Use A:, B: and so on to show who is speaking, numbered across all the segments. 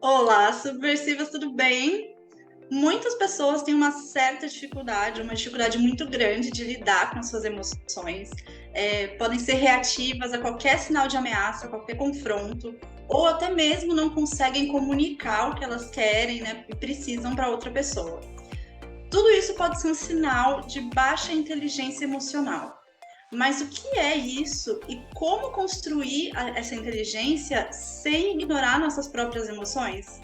A: Olá, subversivas, tudo bem? Muitas pessoas têm uma certa dificuldade, uma dificuldade muito grande de lidar com as suas emoções. Podem ser reativas a qualquer sinal de ameaça, a qualquer confronto, ou até mesmo não conseguem comunicar o que elas querem, né, e precisam para outra pessoa. Tudo isso pode ser um sinal de baixa inteligência emocional. Mas o que é isso e como construir essa inteligência sem ignorar nossas próprias emoções?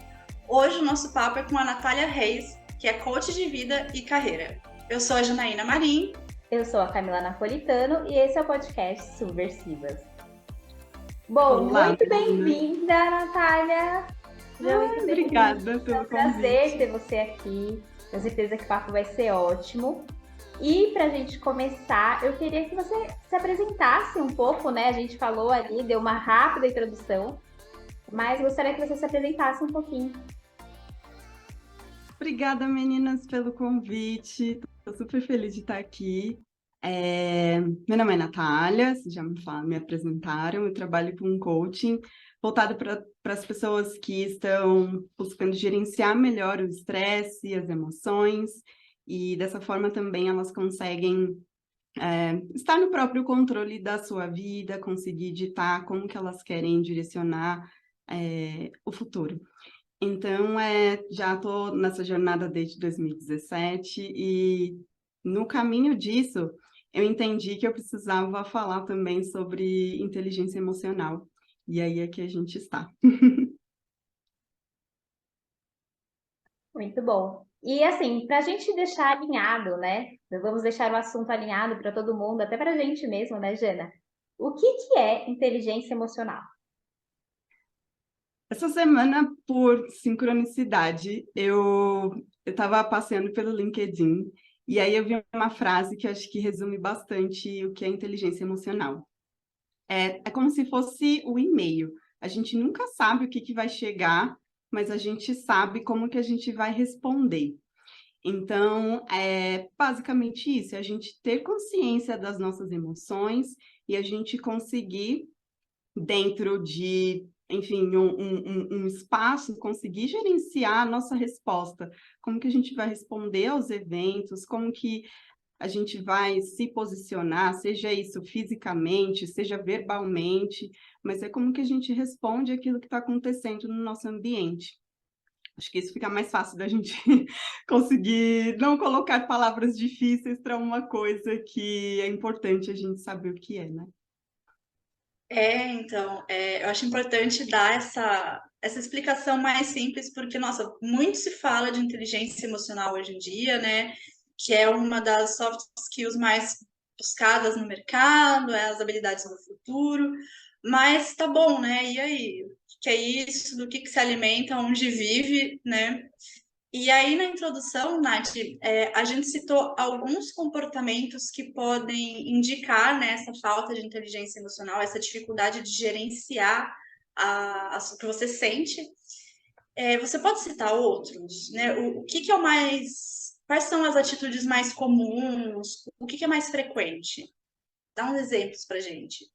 A: Hoje o nosso papo é com a Natália Reis, que é coach de vida e carreira. Eu sou a Janaína Marim.
B: Eu sou a Camila Napolitano e esse é o podcast Subversivas. Bom,
C: Olá,
B: muito
C: meninas.
B: bem-vinda, Natália! Seja muito bem-vinda.
C: Obrigada
B: É
C: pelo
B: um prazer
C: convite.
B: ter você aqui. Tenho certeza que o papo vai ser ótimo. E para a gente começar, eu queria que você se apresentasse um pouco, né? A gente falou ali, deu uma rápida introdução, mas gostaria que você se apresentasse um pouquinho.
C: Obrigada, meninas, pelo convite. Estou super feliz de estar aqui. Meu nome é Natália, vocês já me apresentaram. Eu trabalho com coaching voltado para as pessoas que estão buscando gerenciar melhor o estresse e as emoções, e dessa forma também elas conseguem estar no próprio controle da sua vida, conseguir ditar como que elas querem direcionar o futuro. Então, já estou nessa jornada desde 2017 e no caminho disso, eu entendi que eu precisava falar também sobre inteligência emocional. E aí é que a gente está.
B: Muito bom. E assim, para a gente deixar alinhado, né? Vamos deixar o assunto alinhado para todo mundo, até para a gente mesmo, né, Jana? O que é inteligência emocional?
C: Essa semana, por sincronicidade, eu estava passeando pelo LinkedIn e aí eu vi uma frase que acho que resume bastante o que é inteligência emocional. É como se fosse o e-mail. A gente nunca sabe o que vai chegar, mas a gente sabe como que a gente vai responder. Então, é basicamente isso, é a gente ter consciência das nossas emoções e a gente conseguir, dentro de, enfim, um espaço, conseguir gerenciar a nossa resposta. Como que a gente vai responder aos eventos, como que a gente vai se posicionar, seja isso fisicamente, seja verbalmente, mas é como que a gente responde aquilo que está acontecendo no nosso ambiente. Acho que isso fica mais fácil da gente conseguir não colocar palavras difíceis para uma coisa que é importante a gente saber o que é, né?
A: Eu acho importante dar essa explicação mais simples, porque, nossa, muito se fala de inteligência emocional hoje em dia, né? Que é uma das soft skills mais buscadas no mercado, é as habilidades do futuro. Mas tá bom, né? E aí? O que é isso? Do que se alimenta? Onde vive, né? E aí, na introdução, Nath, a gente citou alguns comportamentos que podem indicar, né, essa falta de inteligência emocional, essa dificuldade de gerenciar o que você sente. Você pode citar outros, né? O que que é o mais. Quais são as atitudes mais comuns? O que que é mais frequente? Dá uns exemplos para gente.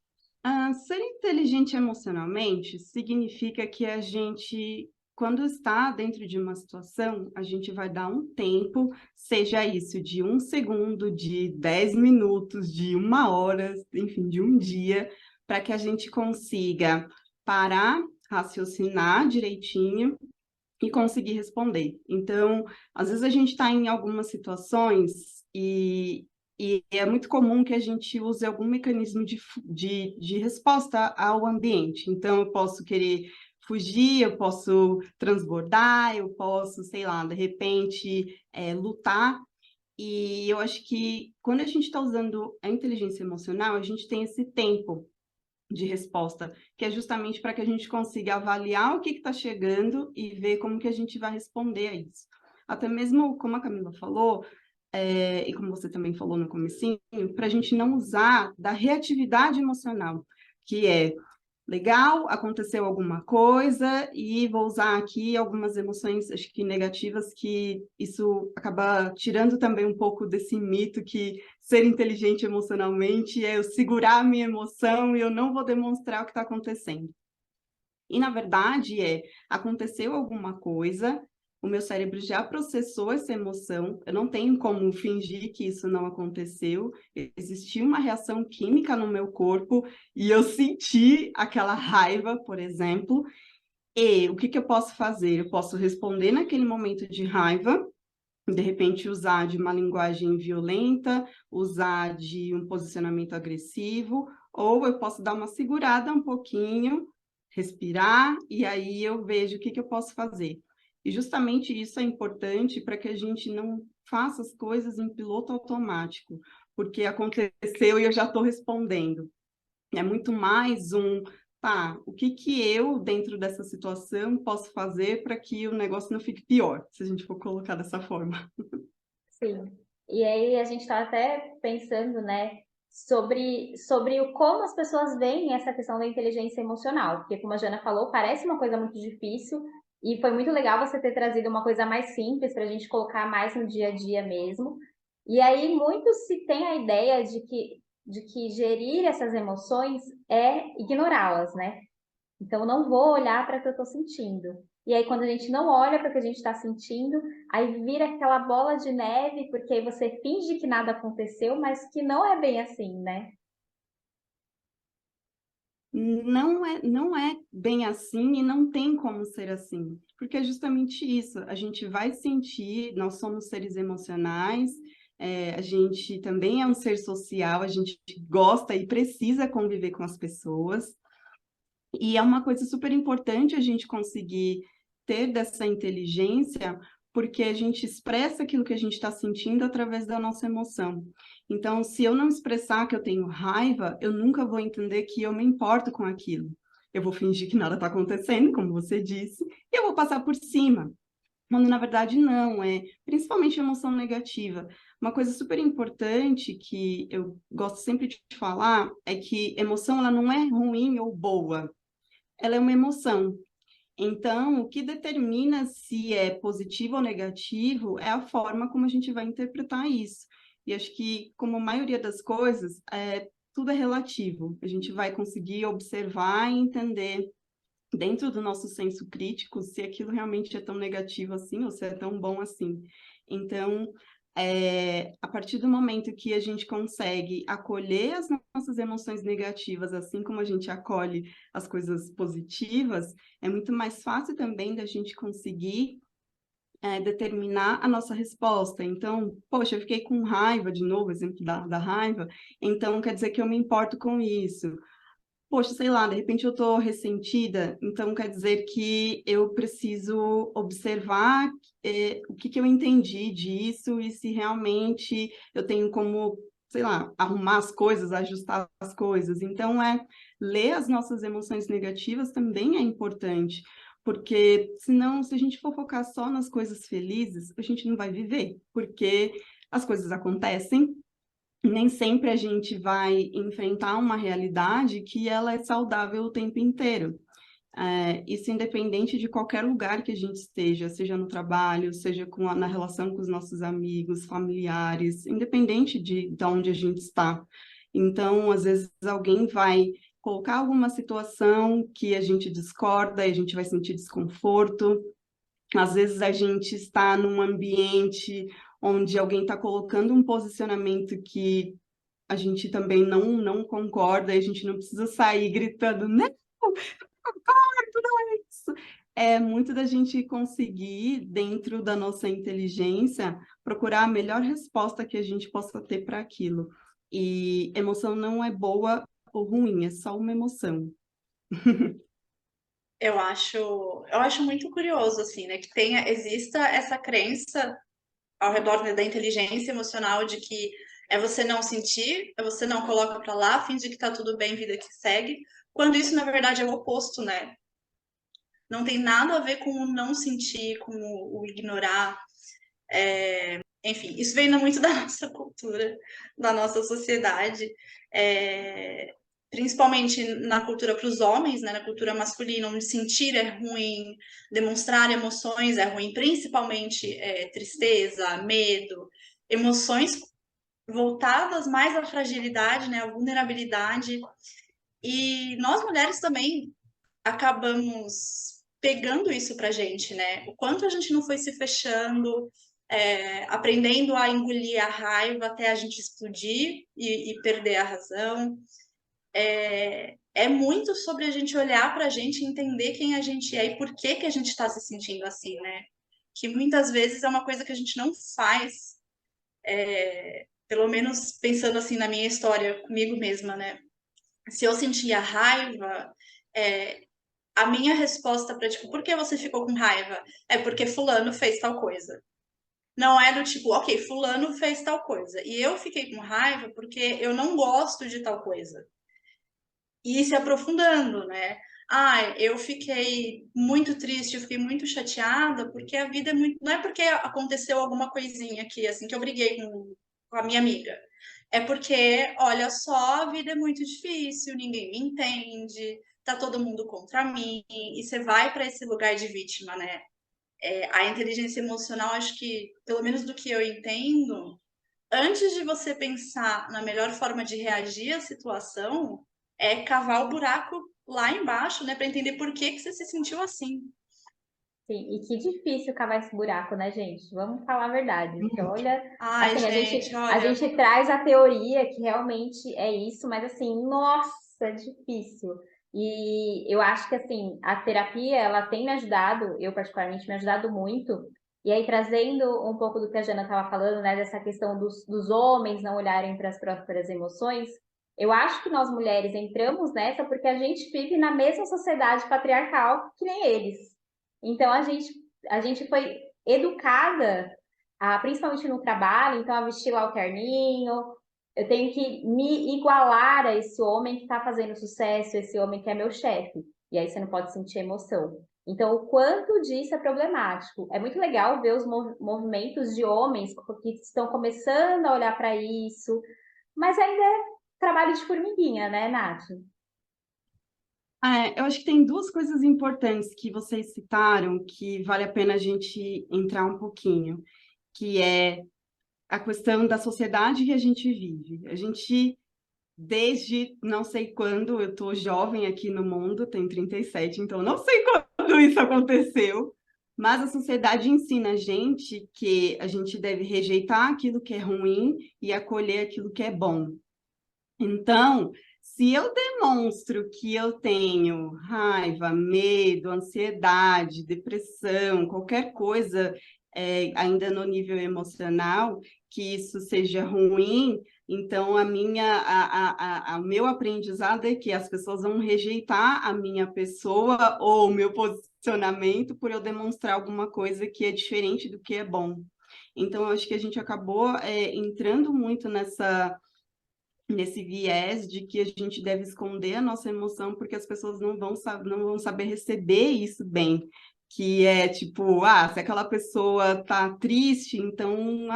C: Ser inteligente emocionalmente significa que a gente, quando está dentro de uma situação, a gente vai dar um tempo, seja isso de 1 segundo, de 10 minutos, de 1 hora, enfim, de um dia, para que a gente consiga parar, raciocinar direitinho e conseguir responder. Então, às vezes a gente está em algumas situações e é muito comum que a gente use algum mecanismo de resposta ao ambiente. Então, eu posso querer fugir, eu posso transbordar, eu posso, sei lá, de repente, lutar. E eu acho que quando a gente está usando a inteligência emocional, a gente tem esse tempo de resposta, que é justamente para que a gente consiga avaliar o que está chegando e ver como que a gente vai responder a isso. Até mesmo, como a Camila falou, e como você também falou no comecinho, para a gente não usar da reatividade emocional, que é legal, aconteceu alguma coisa e vou usar aqui algumas emoções, acho que negativas, que isso acaba tirando também um pouco desse mito que ser inteligente emocionalmente é eu segurar a minha emoção e eu não vou demonstrar o que está acontecendo. E, na verdade, aconteceu alguma coisa, o meu cérebro já processou essa emoção, eu não tenho como fingir que isso não aconteceu, existiu uma reação química no meu corpo e eu senti aquela raiva, por exemplo, e o que que eu posso fazer? Eu posso responder naquele momento de raiva, de repente usar de uma linguagem violenta, usar de um posicionamento agressivo, ou eu posso dar uma segurada um pouquinho, respirar, e aí eu vejo o que que eu posso fazer. E justamente isso é importante para que a gente não faça as coisas em piloto automático, porque aconteceu e eu já estou respondendo. É muito mais tá, o que que eu, dentro dessa situação, posso fazer para que o negócio não fique pior, se a gente for colocar dessa forma.
B: Sim. E aí a gente está até pensando, né, sobre o como as pessoas veem essa questão da inteligência emocional, porque como a Jana falou, parece uma coisa muito difícil e foi muito legal você ter trazido uma coisa mais simples para a gente colocar mais no dia a dia mesmo. E aí muito se tem a ideia de que gerir essas emoções é ignorá-las, né? Então, eu não vou olhar para o que eu estou sentindo. E aí, quando a gente não olha para o que a gente está sentindo, aí vira aquela bola de neve, porque aí você finge que nada aconteceu, mas que não é bem assim, né?
C: Não é bem assim e não tem como ser assim, porque é justamente isso, a gente vai sentir, nós somos seres emocionais, a gente também é um ser social, a gente gosta e precisa conviver com as pessoas, e é uma coisa super importante a gente conseguir ter dessa inteligência, porque a gente expressa aquilo que a gente está sentindo através da nossa emoção. Então, se eu não expressar que eu tenho raiva, eu nunca vou entender que eu me importo com aquilo. Eu vou fingir que nada está acontecendo, como você disse, e eu vou passar por cima. Quando na verdade não, principalmente emoção negativa. Uma coisa super importante que eu gosto sempre de falar é que emoção ela não é ruim ou boa, ela é uma emoção. Então, o que determina se é positivo ou negativo é a forma como a gente vai interpretar isso. E acho que, como a maioria das coisas, tudo é relativo. A gente vai conseguir observar e entender, dentro do nosso senso crítico, se aquilo realmente é tão negativo assim ou se é tão bom assim. Então, a partir do momento que a gente consegue acolher as nossas emoções negativas, assim como a gente acolhe as coisas positivas, é muito mais fácil também da gente conseguir determinar a nossa resposta. Então, poxa, eu fiquei com raiva, de novo, exemplo da raiva, então quer dizer que eu me importo com isso. Poxa, sei lá, de repente eu estou ressentida, então quer dizer que eu preciso observar o que que eu entendi disso e se realmente eu tenho como, sei lá, arrumar as coisas, ajustar as coisas. Então, ler as nossas emoções negativas também é importante, porque senão, se a gente for focar só nas coisas felizes, a gente não vai viver, porque as coisas acontecem, nem sempre a gente vai enfrentar uma realidade que ela é saudável o tempo inteiro. Isso independente de qualquer lugar que a gente esteja, seja no trabalho, seja na relação com os nossos amigos, familiares, independente de onde a gente está. Então, às vezes, alguém vai colocar alguma situação que a gente discorda e a gente vai sentir desconforto. Às vezes, a gente está num ambiente onde alguém está colocando um posicionamento que a gente também não concorda, e a gente não precisa sair gritando, não, concordo, não é isso. É muito da gente conseguir, dentro da nossa inteligência, procurar a melhor resposta que a gente possa ter para aquilo. E emoção não é boa ou ruim, é só uma emoção.
A: Eu acho muito curioso, assim, né, que exista essa crença ao redor, né, da inteligência emocional de que é você não sentir, é você não coloca pra lá, finge que tá tudo bem, vida que segue, quando isso, na verdade, é o oposto, né? Não tem nada a ver com o não sentir, com o ignorar. Enfim, isso vem muito da nossa cultura, da nossa sociedade, é, principalmente na cultura para os homens, né, na cultura masculina, onde sentir é ruim, demonstrar emoções é ruim, principalmente tristeza, medo, emoções voltadas mais à fragilidade, né, à vulnerabilidade. E nós mulheres também acabamos pegando isso pra gente, né? O quanto a gente não foi se fechando, aprendendo a engolir a raiva até a gente explodir e perder a razão. É muito sobre a gente olhar pra gente e entender quem a gente é e por que que a gente está se sentindo assim, né? Que muitas vezes é uma coisa que a gente não faz, pelo menos pensando assim na minha história comigo mesma, né? Se eu sentia raiva, é, a minha resposta para tipo, por que você ficou com raiva? É porque fulano fez tal coisa. Não é do tipo, ok, fulano fez tal coisa. E eu fiquei com raiva porque eu não gosto de tal coisa. E ir se aprofundando, né? Ah, eu fiquei muito triste, eu fiquei muito chateada, porque a vida é muito. Não é porque aconteceu alguma coisinha aqui, assim, que eu briguei com a minha amiga. É porque, olha só, a vida é muito difícil, ninguém me entende, tá todo mundo contra mim, e você vai para esse lugar de vítima, né? A inteligência emocional, acho que, pelo menos do que eu entendo, antes de você pensar na melhor forma de reagir à situação, é cavar o buraco lá embaixo, né, para entender por que que você se sentiu assim.
B: Sim, e que difícil cavar esse buraco, né, gente? Vamos falar a verdade. Porque,
C: Muito.
B: olha,
A: Ai,
B: assim,
A: gente,
B: a
A: olha,
B: gente traz a teoria que realmente é isso, mas assim, nossa, é difícil. E eu acho que, assim, a terapia, ela tem me ajudado, eu particularmente me ajudado muito. E aí, trazendo um pouco do que a Jana estava falando, né, dessa questão dos homens não olharem para as próprias emoções, eu acho que nós mulheres entramos nessa porque a gente vive na mesma sociedade patriarcal que nem eles. Então a gente foi educada, principalmente no trabalho, então a vestir lá o terninho, eu tenho que me igualar a esse homem que está fazendo sucesso, esse homem que é meu chefe. E aí você não pode sentir emoção. Então, o quanto disso é problemático. É muito legal ver os movimentos de homens que estão começando a olhar para isso, mas ainda é trabalho de formiguinha, né, Nath?
C: Eu acho que tem duas coisas importantes que vocês citaram que vale a pena a gente entrar um pouquinho, que é a questão da sociedade que a gente vive. A gente, desde não sei quando, eu estou jovem aqui no mundo, tenho 37, então não sei quando isso aconteceu, mas a sociedade ensina a gente que a gente deve rejeitar aquilo que é ruim e acolher aquilo que é bom. Então, se eu demonstro que eu tenho raiva, medo, ansiedade, depressão, qualquer coisa, ainda no nível emocional, que isso seja ruim, então o meu aprendizado é que as pessoas vão rejeitar a minha pessoa ou o meu posicionamento por eu demonstrar alguma coisa que é diferente do que é bom. Então, eu acho que a gente acabou, entrando muito nesse viés de que a gente deve esconder a nossa emoção porque as pessoas não vão saber receber isso bem. Que é tipo, se aquela pessoa tá triste, então,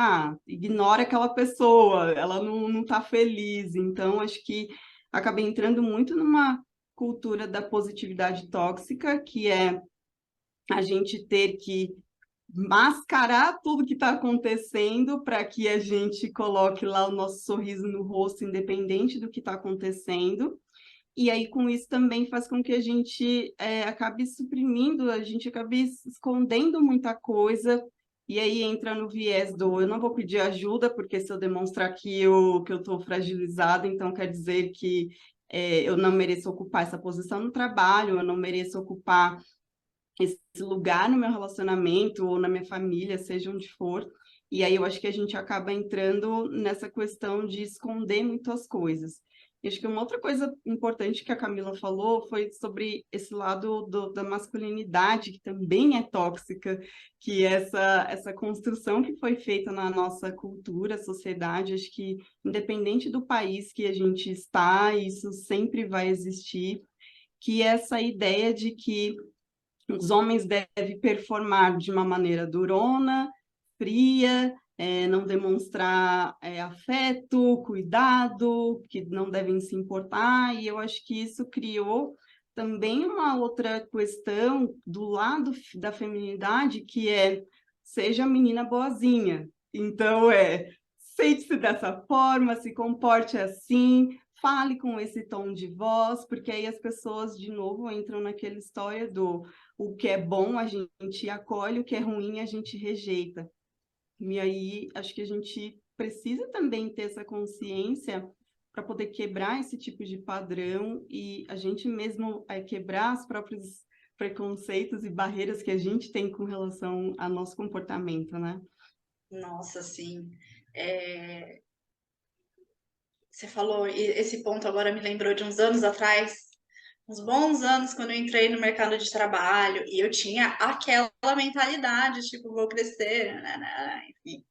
C: ignora aquela pessoa, ela não tá feliz. Então, acho que acabei entrando muito numa cultura da positividade tóxica, que é a gente ter que mascarar tudo que está acontecendo para que a gente coloque lá o nosso sorriso no rosto, independente do que está acontecendo. E aí, com isso, também faz com que a gente acabe suprimindo, a gente acabe escondendo muita coisa. E aí entra no viés do eu não vou pedir ajuda, porque se eu demonstrar que eu estou fragilizada, então quer dizer que eu não mereço ocupar essa posição no trabalho, eu não mereço ocupar esse lugar no meu relacionamento ou na minha família, seja onde for. E aí eu acho que a gente acaba entrando nessa questão de esconder muitas coisas. E acho que uma outra coisa importante que a Camila falou foi sobre esse lado da masculinidade, que também é tóxica, que essa construção que foi feita na nossa cultura, sociedade, acho que independente do país que a gente está, isso sempre vai existir, que é essa ideia de que os homens devem performar de uma maneira durona, fria, não demonstrar afeto, cuidado, que não devem se importar, e eu acho que isso criou também uma outra questão do lado da feminilidade, que é seja a menina boazinha. Então, sente-se dessa forma, se comporte assim, fale com esse tom de voz, porque aí as pessoas, de novo, entram naquela história do o que é bom a gente acolhe, o que é ruim a gente rejeita. E aí, acho que a gente precisa também ter essa consciência para poder quebrar esse tipo de padrão e a gente mesmo quebrar os próprios preconceitos e barreiras que a gente tem com relação ao nosso comportamento, né?
A: Nossa, sim. É, você falou, e esse ponto agora me lembrou de uns anos atrás, uns bons anos, quando eu entrei no mercado de trabalho, e eu tinha aquela mentalidade, tipo, vou crescer, né, enfim.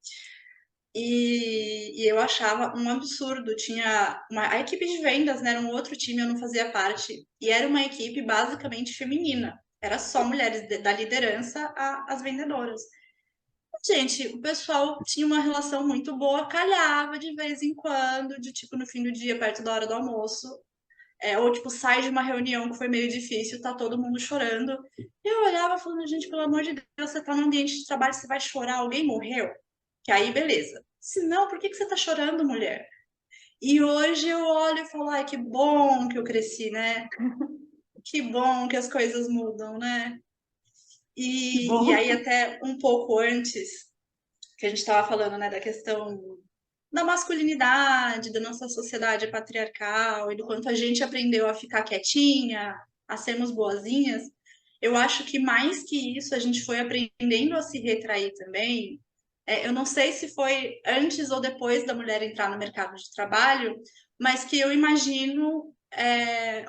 A: E eu achava um absurdo. Tinha a equipe de vendas, né, era um outro time, eu não fazia parte, e era uma equipe basicamente feminina. Era só mulheres da liderança às vendedoras. Gente, o pessoal tinha uma relação muito boa, calhava de vez em quando, de tipo no fim do dia, perto da hora do almoço, ou tipo sai de uma reunião que foi meio difícil, tá todo mundo chorando. E eu olhava falando, gente, pelo amor de Deus, você tá num ambiente de trabalho, você vai chorar, alguém morreu? Que aí, beleza. Se não, por que que você tá chorando, mulher? E hoje eu olho e falo, ai, que bom que eu cresci, né? Que bom que as coisas mudam, né?
C: Que
A: E
C: bom.
A: aí, até um pouco antes, que a gente estava falando, né, da questão da masculinidade, da nossa sociedade patriarcal e do quanto a gente aprendeu a ficar quietinha, a sermos boazinhas. Eu acho que mais que isso, a gente foi aprendendo a se retrair também. Eu não sei se foi antes ou depois da mulher entrar no mercado de trabalho, mas que eu imagino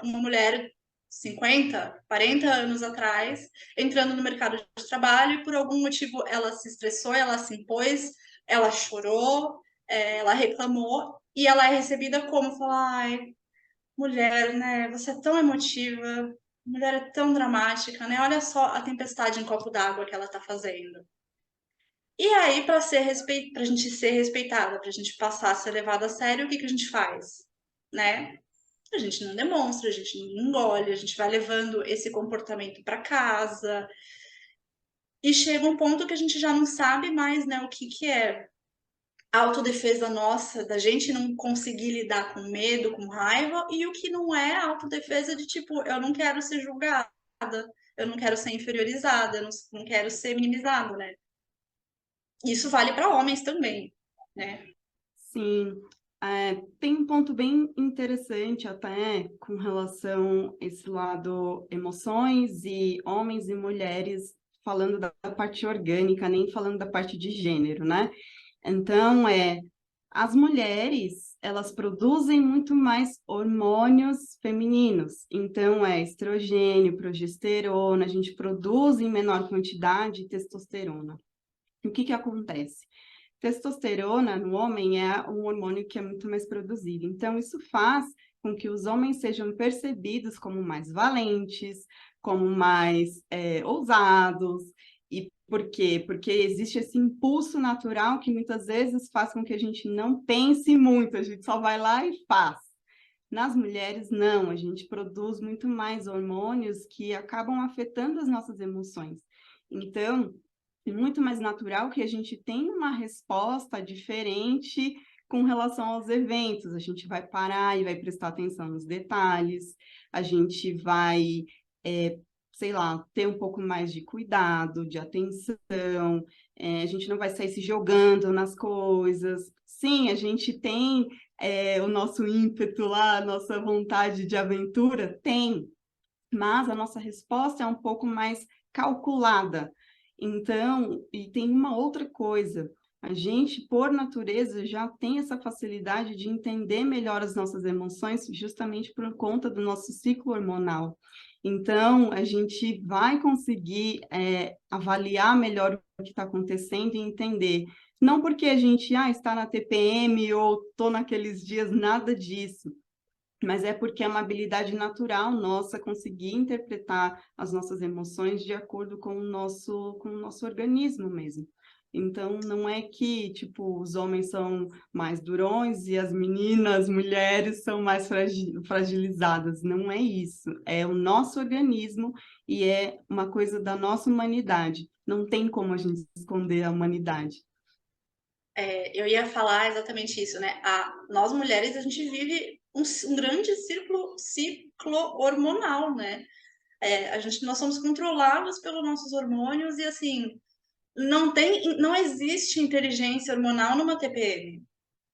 A: uma mulher 50, 40 anos atrás entrando no mercado de trabalho e por algum motivo ela se estressou, ela se impôs, ela chorou, ela reclamou e ela é recebida como falar, ai, mulher, né? Você é tão emotiva, mulher é tão dramática, né? Olha só a tempestade em copo d'água que ela tá fazendo. E aí, para a gente ser respeitada, para a gente passar a ser levada a sério, o que que a gente faz? Né? A gente não demonstra, a gente não engole, a gente vai levando esse comportamento para casa. E chega um ponto que a gente já não sabe mais, né, o que que é autodefesa nossa, da gente não conseguir lidar com medo, com raiva, e o que não é autodefesa de tipo, eu não quero ser julgada, eu não quero ser inferiorizada, eu não quero ser minimizada, né? Isso vale para homens também, né?
C: Sim, tem um ponto bem interessante até com relação a esse lado emoções e homens e mulheres, falando da parte orgânica, nem falando da parte de gênero, né? Então, as mulheres, elas produzem muito mais hormônios femininos. Então, estrogênio, progesterona, a gente produz em menor quantidade testosterona. O que que acontece? Testosterona no homem é um hormônio que é muito mais produzido. Então, isso faz com que os homens sejam percebidos como mais valentes, como mais ousados. E por quê? Porque existe esse impulso natural que muitas vezes faz com que a gente não pense muito, a gente só vai lá e faz. Nas mulheres, não, a gente produz muito mais hormônios que acabam afetando as nossas emoções. Então, é muito mais natural que a gente tenha uma resposta diferente com relação aos eventos. A gente vai parar e vai prestar atenção nos detalhes, a gente vai, sei lá, ter um pouco mais de cuidado, de atenção, a gente não vai sair se jogando nas coisas. Sim, a gente tem o nosso ímpeto lá, a nossa vontade de aventura, tem, mas a nossa resposta é um pouco mais calculada. Então, e tem uma outra coisa, a gente, por natureza, já tem essa facilidade de entender melhor as nossas emoções, justamente por conta do nosso ciclo hormonal. Então, a gente vai conseguir avaliar melhor o que está acontecendo e entender. Não porque a gente está na TPM ou estou naqueles dias, nada disso, mas é porque é uma habilidade natural nossa conseguir interpretar as nossas emoções de acordo com o nosso organismo mesmo. Então, não é que, tipo, os homens são mais durões e as meninas, mulheres, são mais fragilizadas. Não é isso. É o nosso organismo e é uma coisa da nossa humanidade. Não tem como a gente esconder a humanidade.
A: Eu ia falar exatamente isso, né? Nós mulheres, a gente vive um grande ciclo hormonal, né? Nós somos controlados pelos nossos hormônios e assim não existe inteligência hormonal numa TPM.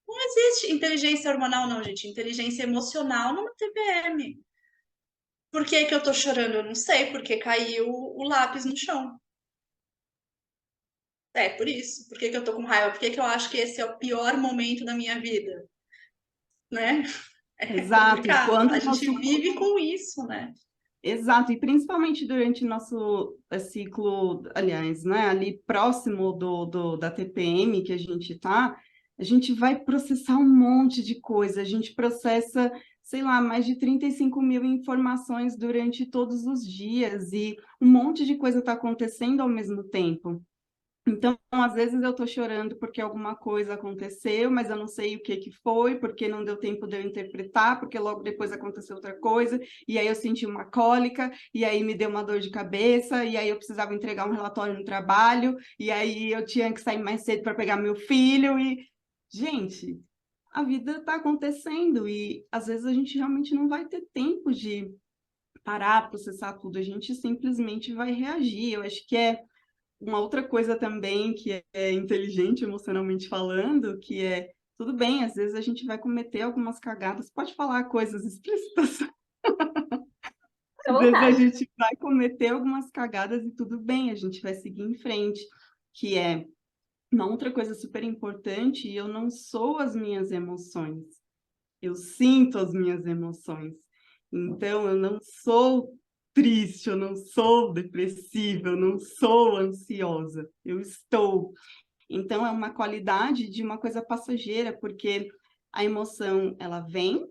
A: Não existe inteligência hormonal, não, gente. Inteligência emocional numa TPM. Por que que eu tô chorando? Eu não sei, porque caiu o lápis no chão. É, por isso. Por que que eu tô com raiva? Por que que eu acho que esse é o pior momento da minha vida? Né? É
C: Exato, e
A: complicado.
C: quando
A: A
C: o
A: gente
C: nosso
A: vive com isso, né?
C: Exato, e principalmente durante nosso ciclo, aliás, né, ali próximo da TPM que a gente está, a gente vai processar um monte de coisa, a gente processa, sei lá, mais de 35 mil informações durante todos os dias, e um monte de coisa está acontecendo ao mesmo tempo. Então, às vezes eu estou chorando porque alguma coisa aconteceu, mas eu não sei o que que foi, porque não deu tempo de eu interpretar, porque logo depois aconteceu outra coisa, e aí eu senti uma cólica, e aí me deu uma dor de cabeça, e aí eu precisava entregar um relatório no trabalho, e aí eu tinha que sair mais cedo para pegar meu filho, e... Gente, a vida está acontecendo, e às vezes a gente realmente não vai ter tempo de parar, processar tudo, a gente simplesmente vai reagir. Eu acho que é uma outra coisa também que é inteligente emocionalmente falando, que é, tudo bem, às vezes a gente vai cometer algumas cagadas, pode falar coisas explícitas,
B: À
C: às vezes a
B: vontade.
C: gente vai cometer algumas cagadas e tudo bem, a gente vai seguir em frente, que é uma outra coisa super importante, eu não sou as minhas emoções, eu sinto as minhas emoções. Então, eu não sou triste, eu não sou depressiva, eu não sou ansiosa, eu estou. Então, é uma qualidade de uma coisa passageira, porque a emoção, ela vem,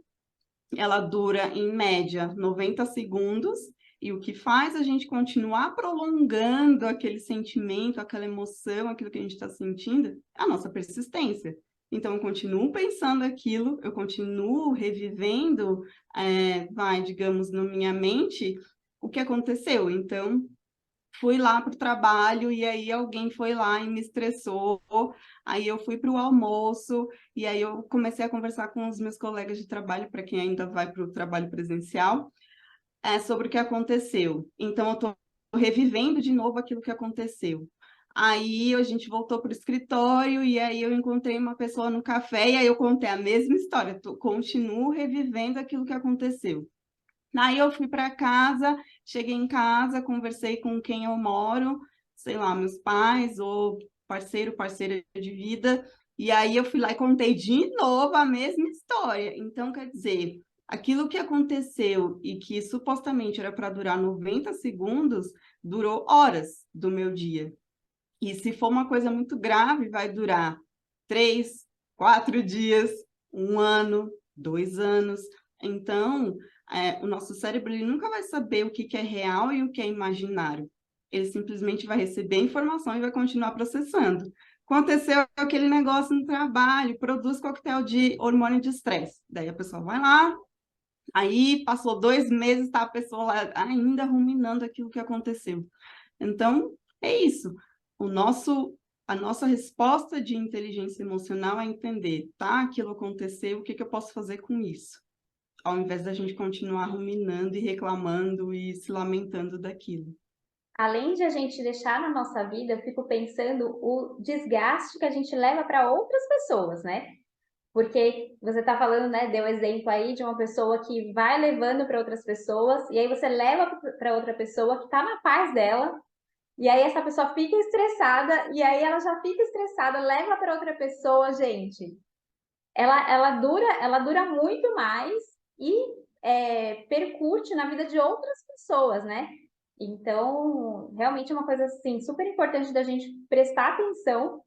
C: ela dura, em média, 90 segundos, e o que faz a gente continuar prolongando aquele sentimento, aquela emoção, aquilo que a gente está sentindo, é a nossa persistência. Então, eu continuo pensando aquilo, eu continuo revivendo, digamos, na minha mente, o que aconteceu. Então, fui lá para o trabalho e aí alguém foi lá e me estressou. Aí eu fui para o almoço e aí eu comecei a conversar com os meus colegas de trabalho, para quem ainda vai para o trabalho presencial, sobre o que aconteceu. Então eu estou revivendo de novo aquilo que aconteceu. Aí a gente voltou para o escritório e aí eu encontrei uma pessoa no café e aí eu contei a mesma história. Continuo revivendo aquilo que aconteceu. Aí eu fui para casa, cheguei em casa, conversei com quem eu moro, sei lá, meus pais ou parceiro, parceira de vida, e aí eu fui lá e contei de novo a mesma história. Então, quer dizer, aquilo que aconteceu e que supostamente era para durar 90 segundos, durou horas do meu dia. E se for uma coisa muito grave, vai durar 3, 4 dias, 1 ano, 2 anos. Então, o nosso cérebro ele nunca vai saber o que que é real e o que é imaginário. Ele simplesmente vai receber a informação e vai continuar processando. Aconteceu aquele negócio no trabalho, produz coquetel de hormônio de estresse. Daí a pessoa vai lá, aí passou 2 meses, está a pessoa lá ainda ruminando aquilo que aconteceu. Então, é isso. A nossa resposta de inteligência emocional é entender, tá? Aquilo aconteceu, o que que eu posso fazer com isso? Ao invés da gente continuar ruminando e reclamando e se lamentando daquilo.
B: Além de a gente deixar na nossa vida, eu fico pensando o desgaste que a gente leva para outras pessoas, né? Porque você está falando, né? Deu exemplo aí de uma pessoa que vai levando para outras pessoas, e aí você leva para outra pessoa que está na paz dela, e aí essa pessoa fica estressada, e aí ela já fica estressada, leva para outra pessoa, gente. Ela dura muito mais e percute na vida de outras pessoas, né? Então, realmente é uma coisa assim super importante da gente prestar atenção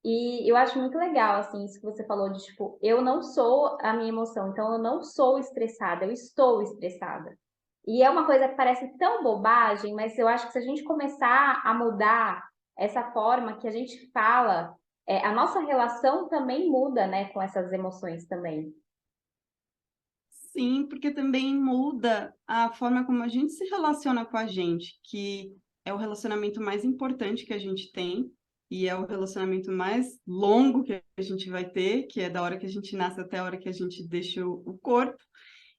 B: e eu acho muito legal assim isso que você falou de tipo, eu não sou a minha emoção, então eu não sou estressada, eu estou estressada. E é uma coisa que parece tão bobagem, mas eu acho que se a gente começar a mudar essa forma que a gente fala, a nossa relação também muda, né, com essas emoções também.
C: Sim, porque também muda a forma como a gente se relaciona com a gente, que é o relacionamento mais importante que a gente tem. e é o relacionamento mais longo que a gente vai ter, que é da hora que a gente nasce até a hora que a gente deixa o corpo.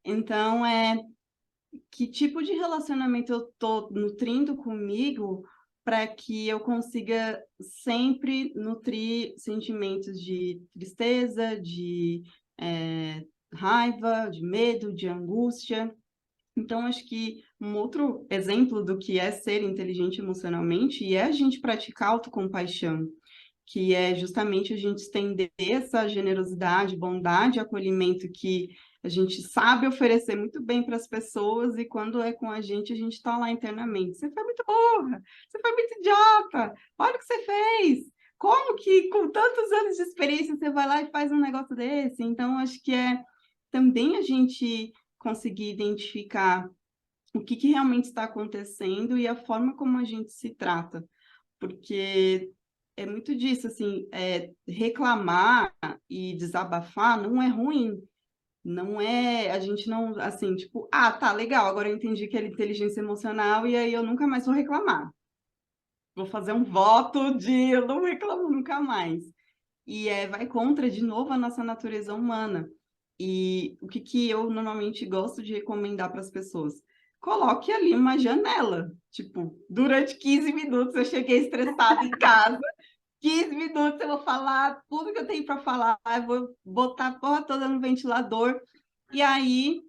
C: Então, que tipo de relacionamento eu tô nutrindo comigo para que eu consiga sempre nutrir sentimentos de tristeza, de raiva, de medo, de angústia. Então, acho que um outro exemplo do que é ser inteligente emocionalmente é a gente praticar autocompaixão, que é justamente a gente estender essa generosidade, bondade, acolhimento que a gente sabe oferecer muito bem para as pessoas e quando é com a gente está lá internamente. Você foi muito burra, você foi muito idiota, olha o que você fez. Como que com tantos anos de experiência você vai lá e faz um negócio desse? Então, acho que é também a gente conseguir identificar o que realmente está acontecendo e a forma como a gente se trata, porque é muito disso, assim, reclamar e desabafar não é ruim, não é, a gente não, assim, tipo, ah, tá, legal, agora eu entendi que é inteligência emocional e aí eu nunca mais vou reclamar. Vou fazer um voto de eu não reclamo nunca mais. E vai contra, de novo, a nossa natureza humana. E o que eu normalmente gosto de recomendar para as pessoas? Coloque ali uma janela. Tipo, durante 15 minutos eu cheguei estressada em casa, 15 minutos eu vou falar tudo que eu tenho para falar, eu vou botar a porra toda no ventilador. E aí,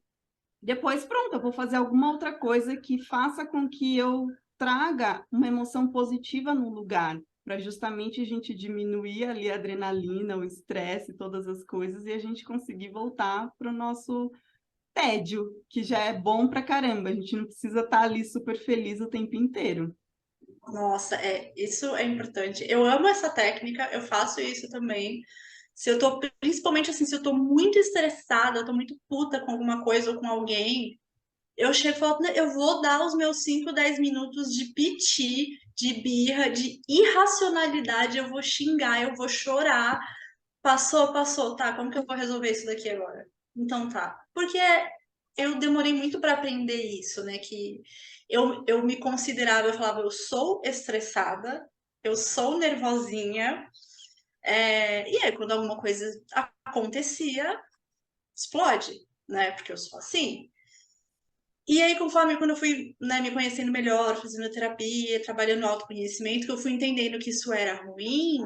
C: depois, pronto, eu vou fazer alguma outra coisa que faça com que eu traga uma emoção positiva no lugar, para justamente a gente diminuir ali a adrenalina, o estresse, todas as coisas, e a gente conseguir voltar para o nosso tédio, que já é bom pra caramba. A gente não precisa estar ali super feliz o tempo inteiro.
A: Nossa, isso é importante. Eu amo essa técnica, eu faço isso também. Se eu tô, principalmente assim, se eu tô muito estressada, eu tô muito puta com alguma coisa ou com alguém, eu chego e falo, "Né, eu vou dar os meus 5, 10 minutos de piti, de birra, de irracionalidade, eu vou xingar, eu vou chorar. Passou, passou, tá, como que eu vou resolver isso daqui agora? Então tá. Porque eu demorei muito para aprender isso, né? Que eu me considerava, eu falava, eu sou estressada, eu sou nervosinha, e aí quando alguma coisa acontecia, explode, né? Porque eu sou assim. E aí, conforme quando eu fui, né, me conhecendo melhor, fazendo terapia, trabalhando autoconhecimento, que eu fui entendendo que isso era ruim,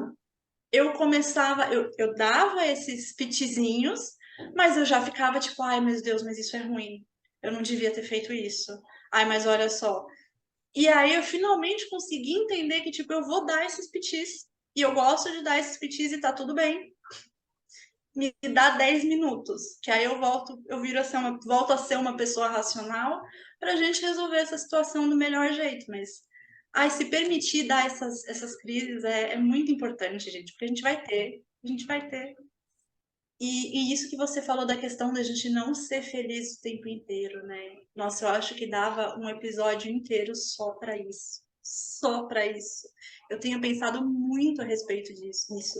A: eu começava, eu dava esses pitizinhos, mas eu já ficava tipo, ai meu Deus, mas isso é ruim. Eu não devia ter feito isso. Ai, mas olha só. E aí eu finalmente consegui entender que, tipo, eu vou dar esses pitis. E eu gosto de dar esses pitis e tá tudo bem. Me dá 10 minutos, que aí eu volto, eu viro a ser volto a ser uma pessoa racional pra gente resolver essa situação do melhor jeito, mas ai, se permitir dar essas crises é muito importante, gente, porque a gente vai ter. E isso que você falou da questão da gente não ser feliz o tempo inteiro, né? Nossa, eu acho que dava um episódio inteiro só para isso. Só para isso. Eu tenho pensado muito a respeito disso, nisso.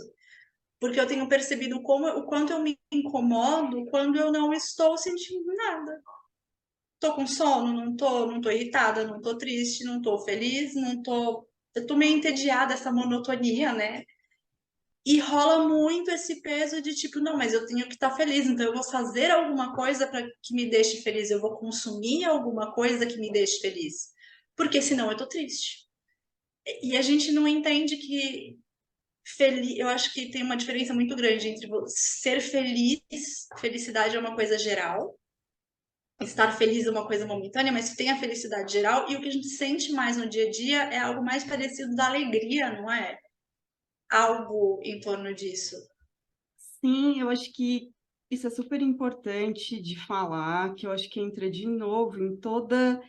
A: Porque eu tenho percebido o quanto eu me incomodo quando eu não estou sentindo nada. Tô com sono, não tô irritada, não tô triste, não tô feliz, não tô. Eu tô meio entediada dessa monotonia, né? E rola muito esse peso de tipo, não, mas eu tenho que estar feliz, então eu vou fazer alguma coisa para que me deixe feliz, eu vou consumir alguma coisa que me deixe feliz, porque senão eu tô triste. E a gente não entende que feliz, eu acho que tem uma diferença muito grande entre ser feliz, felicidade é uma coisa geral, estar feliz é uma coisa momentânea, mas tem a felicidade geral e o que a gente sente mais no dia a dia é algo mais parecido da alegria, não é? Algo em torno disso.
C: Sim, eu acho que isso é super importante de falar, que eu acho que entra de novo em toda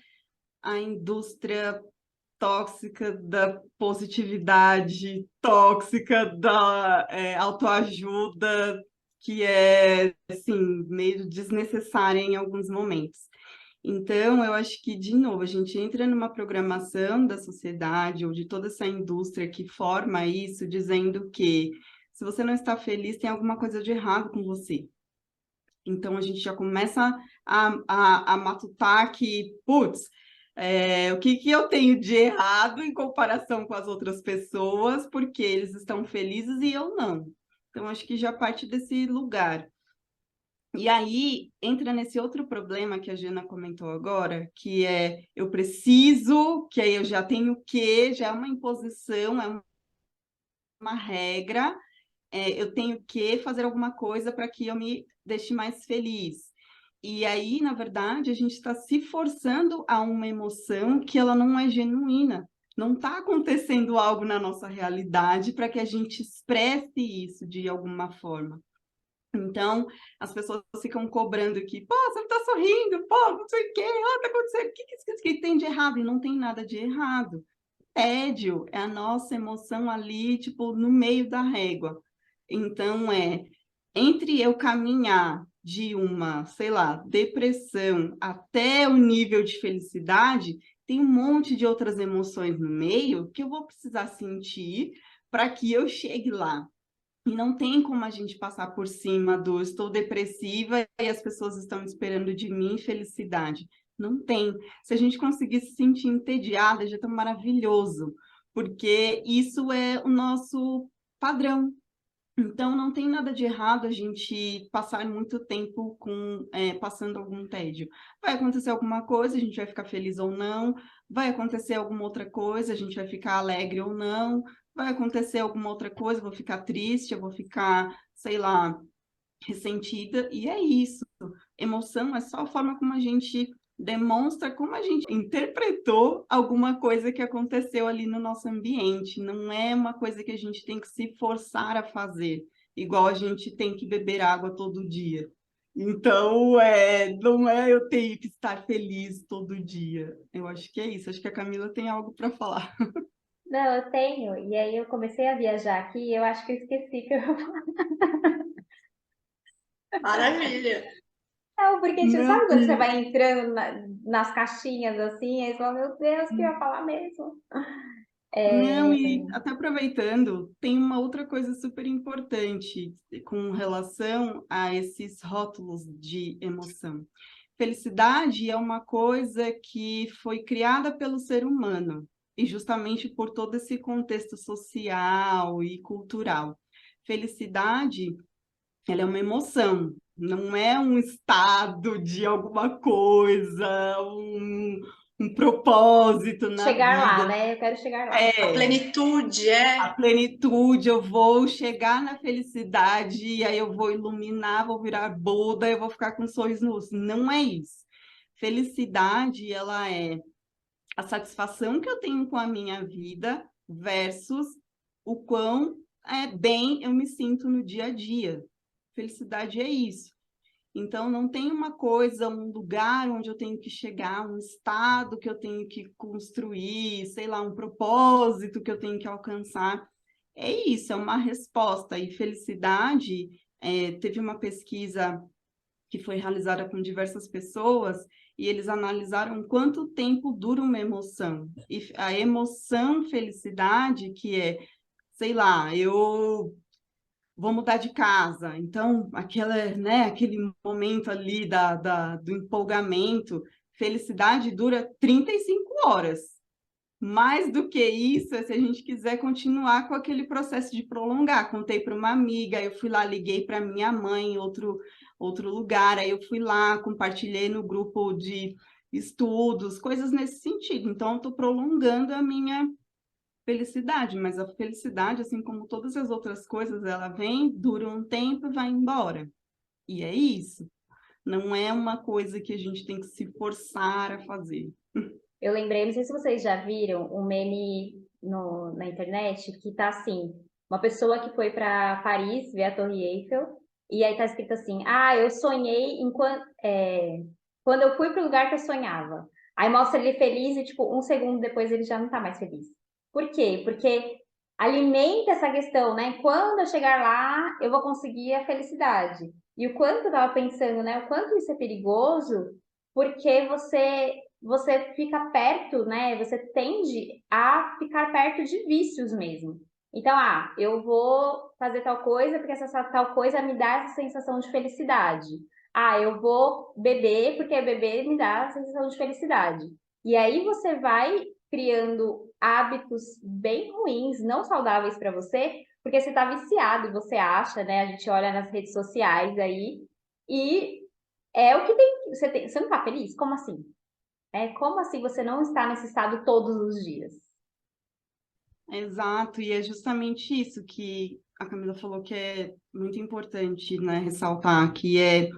C: a indústria tóxica da positividade, tóxica da autoajuda, que é, assim, meio desnecessária em alguns momentos. Então, eu acho que, de novo, a gente entra numa programação da sociedade ou de toda essa indústria que forma isso, dizendo que se você não está feliz, tem alguma coisa de errado com você. Então, a gente já começa a matutar que, putz, O que que eu tenho de errado em comparação com as outras pessoas, porque eles estão felizes e eu não. Então, acho que já parte desse lugar. E aí entra nesse outro problema que a Jana comentou agora, que é eu preciso, que aí eu já tenho que, já é uma imposição, é uma regra, eu tenho que fazer alguma coisa para que eu me deixe mais feliz. E aí, na verdade, a gente está se forçando a uma emoção que ela não é genuína. Não está acontecendo algo na nossa realidade para que a gente expresse isso de alguma forma. Então, as pessoas ficam cobrando aqui, pô, você não tá sorrindo, pô, não sei o quê, tá acontecendo, o que tem de errado? E não tem nada de errado. Tédio é a nossa emoção ali, tipo, no meio da régua. Então, entre eu caminhar de uma, sei lá, depressão até o nível de felicidade, tem um monte de outras emoções no meio que eu vou precisar sentir para que eu chegue lá. E não tem como a gente passar por cima do estou depressiva e as pessoas estão esperando de mim felicidade. Não tem. Se a gente conseguir se sentir entediada, já está maravilhoso, porque isso é o nosso padrão. Então, não tem nada de errado a gente passar muito tempo passando algum tédio. Vai acontecer alguma coisa, a gente vai ficar feliz ou não. Vai acontecer alguma outra coisa, a gente vai ficar alegre ou não. Vai acontecer alguma outra coisa, eu vou ficar triste, eu vou ficar, sei lá, ressentida. E é isso. Emoção é só a forma como a gente demonstra como a gente interpretou alguma coisa que aconteceu ali no nosso ambiente. Não é uma coisa que a gente tem que se forçar a fazer, igual a gente tem que beber água todo dia. Então, não é eu tenho que estar feliz todo dia. Eu acho que é isso. Acho que a Camila tem algo para falar.
B: Não, eu tenho. E aí eu comecei a viajar aqui e eu acho que eu esqueci que eu...
A: Maravilha.
B: Não, porque tipo,
C: Não,
B: sabe quando você vai entrando nas caixinhas assim, aí você fala, meu Deus, o que eu ia falar mesmo?
C: não,
B: É,
C: e até aproveitando, tem uma outra coisa super importante com relação a esses rótulos de emoção. Felicidade é uma coisa que foi criada pelo ser humano, e justamente por todo esse contexto social e cultural. Felicidade, ela é uma emoção, não é um estado de alguma coisa, um propósito na
B: chegar lá,
C: vida.
B: né? Eu quero chegar lá.
A: A
C: É,
A: plenitude
C: a
A: é.
C: plenitude, eu vou chegar na felicidade, e aí eu vou iluminar, vou virar Buda, eu vou ficar com um sorriso no rosto. Não é isso. Felicidade, ela é a satisfação que eu tenho com a minha vida versus o quão bem eu me sinto no dia a dia. Felicidade é isso. Então, não tem uma coisa, um lugar onde eu tenho que chegar, um estado que eu tenho que construir, sei lá, um propósito que eu tenho que alcançar. É isso, é uma resposta. E felicidade, teve uma pesquisa que foi realizada com diversas pessoas e eles analisaram quanto tempo dura uma emoção. E a emoção felicidade, que é, sei lá, eu vou mudar de casa. Então, aquele momento ali do empolgamento, felicidade dura 35 horas. Mais do que isso, é se a gente quiser continuar com aquele processo de prolongar. Contei para uma amiga, eu fui lá, liguei para minha mãe em outro lugar, aí eu fui lá, compartilhei no grupo de estudos, coisas nesse sentido. Então, eu estou prolongando a minha felicidade, mas a felicidade, assim como todas as outras coisas, ela vem, dura um tempo e vai embora. E é isso. Não é uma coisa que a gente tem que se forçar a fazer.
B: Eu lembrei, não sei se vocês já viram um meme na internet que tá assim, uma pessoa que foi para Paris ver a Torre Eiffel e aí tá escrito assim, ah, eu sonhei quando eu fui pro lugar que eu sonhava. Aí mostra ele feliz e tipo um segundo depois ele já não tá mais feliz. Por quê? Porque alimenta essa questão, né? Quando eu chegar lá, eu vou conseguir a felicidade. E o quanto eu tava pensando, né? O quanto isso é perigoso, porque você fica perto, né? Você tende a ficar perto de vícios mesmo. Então, eu vou fazer tal coisa porque essa tal coisa me dá essa sensação de felicidade. Eu vou beber porque beber me dá a sensação de felicidade. E aí você vai criando hábitos bem ruins, não saudáveis para você, porque você está viciado, você acha, né? A gente olha nas redes sociais aí e é o que tem. Você não está feliz? Como assim? Como assim você não está nesse estado todos os dias?
C: Exato, e é justamente isso que a Camila falou que é muito importante, né, ressaltar, que é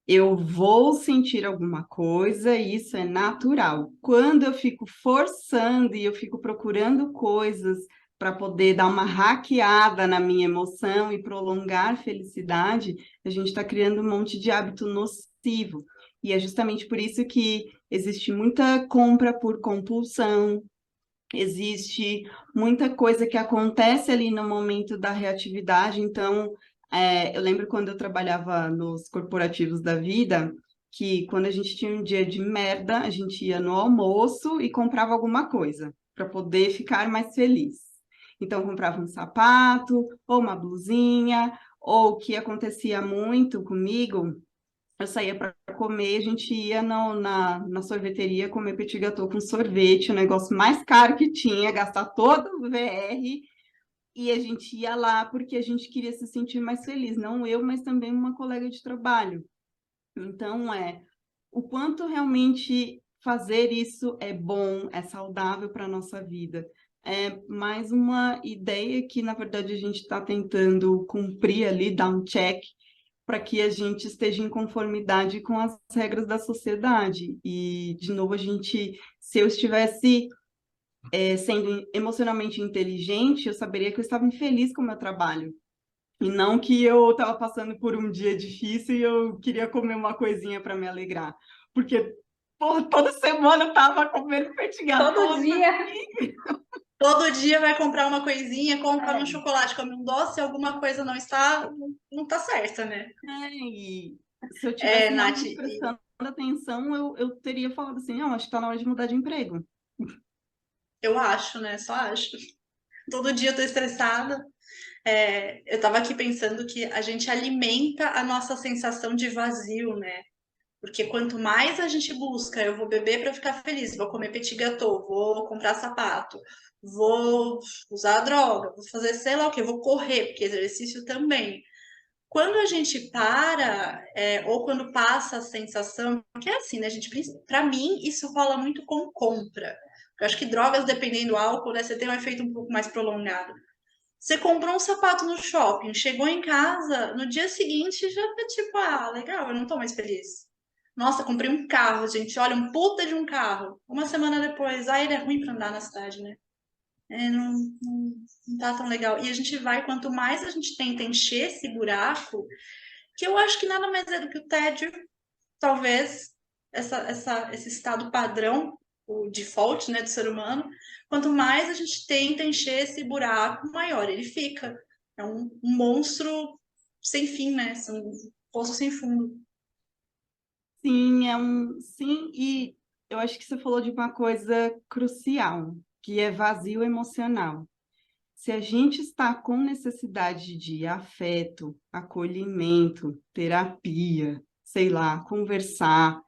C: eu vou sentir alguma coisa, e isso é natural. Quando eu fico forçando e eu fico procurando coisas para poder dar uma hackeada na minha emoção e prolongar a felicidade, a gente está criando um monte de hábito nocivo. E é justamente por isso que existe muita compra por compulsão, existe muita coisa que acontece ali no momento da reatividade. Então, eu lembro quando eu trabalhava nos corporativos da vida, que quando a gente tinha um dia de merda, a gente ia no almoço e comprava alguma coisa para poder ficar mais feliz. Então, comprava um sapato, ou uma blusinha, ou o que acontecia muito comigo, eu saía para comer, a gente ia na sorveteria comer petit gâteau com sorvete, o negócio mais caro que tinha, gastar todo o VR, e a gente ia lá porque a gente queria se sentir mais feliz, não eu, mas também uma colega de trabalho. Então, o quanto realmente fazer isso é bom, é saudável para a nossa vida. É mais uma ideia que, na verdade, a gente está tentando cumprir ali, dar um check para que a gente esteja em conformidade com as regras da sociedade. E, de novo, se eu estivesse sendo emocionalmente inteligente, eu saberia que eu estava infeliz com o meu trabalho. E não que eu estava passando por um dia difícil e eu queria comer uma coisinha para me alegrar. Porque, porra, toda semana eu estava comendo petit
B: Todo
C: gâteau.
B: dia.
A: Todo dia vai comprar uma coisinha, come um
B: É.
A: chocolate, come um doce, alguma coisa não tá certa, né?
C: E se eu
A: É,
C: tivesse
A: Nath,
C: realmente prestando atenção, eu teria falado assim, não, acho que está na hora de mudar de emprego.
A: eu acho, né? Só acho. Todo dia eu tô estressada. Eu tava aqui pensando que a gente alimenta a nossa sensação de vazio, né? Porque quanto mais a gente busca, eu vou beber para ficar feliz, vou comer petit gâteau, vou comprar sapato, vou usar droga, vou fazer sei lá o que, vou correr, porque exercício também. Quando a gente para, ou quando passa a sensação, que é assim, né, gente? Para mim, isso rola muito com compra. Eu acho que drogas, dependendo do álcool, né, você tem um efeito um pouco mais prolongado. Você comprou um sapato no shopping, chegou em casa, no dia seguinte já tá tipo, ah, legal, eu não tô mais feliz. Nossa, comprei um carro, gente, olha, um puta de um carro. Uma semana depois, ele é ruim pra andar na cidade, né? Não tá tão legal. E a gente vai, quanto mais a gente tenta encher esse buraco, que eu acho que nada mais é do que o tédio, talvez, esse estado padrão, o default, né, do ser humano, quanto mais a gente tenta encher esse buraco, maior ele fica. É um monstro sem fim, né? Um poço sem fundo.
C: Sim, sim, e eu acho que você falou de uma coisa crucial, que é vazio emocional. Se a gente está com necessidade de afeto, acolhimento, terapia, sei lá, conversar,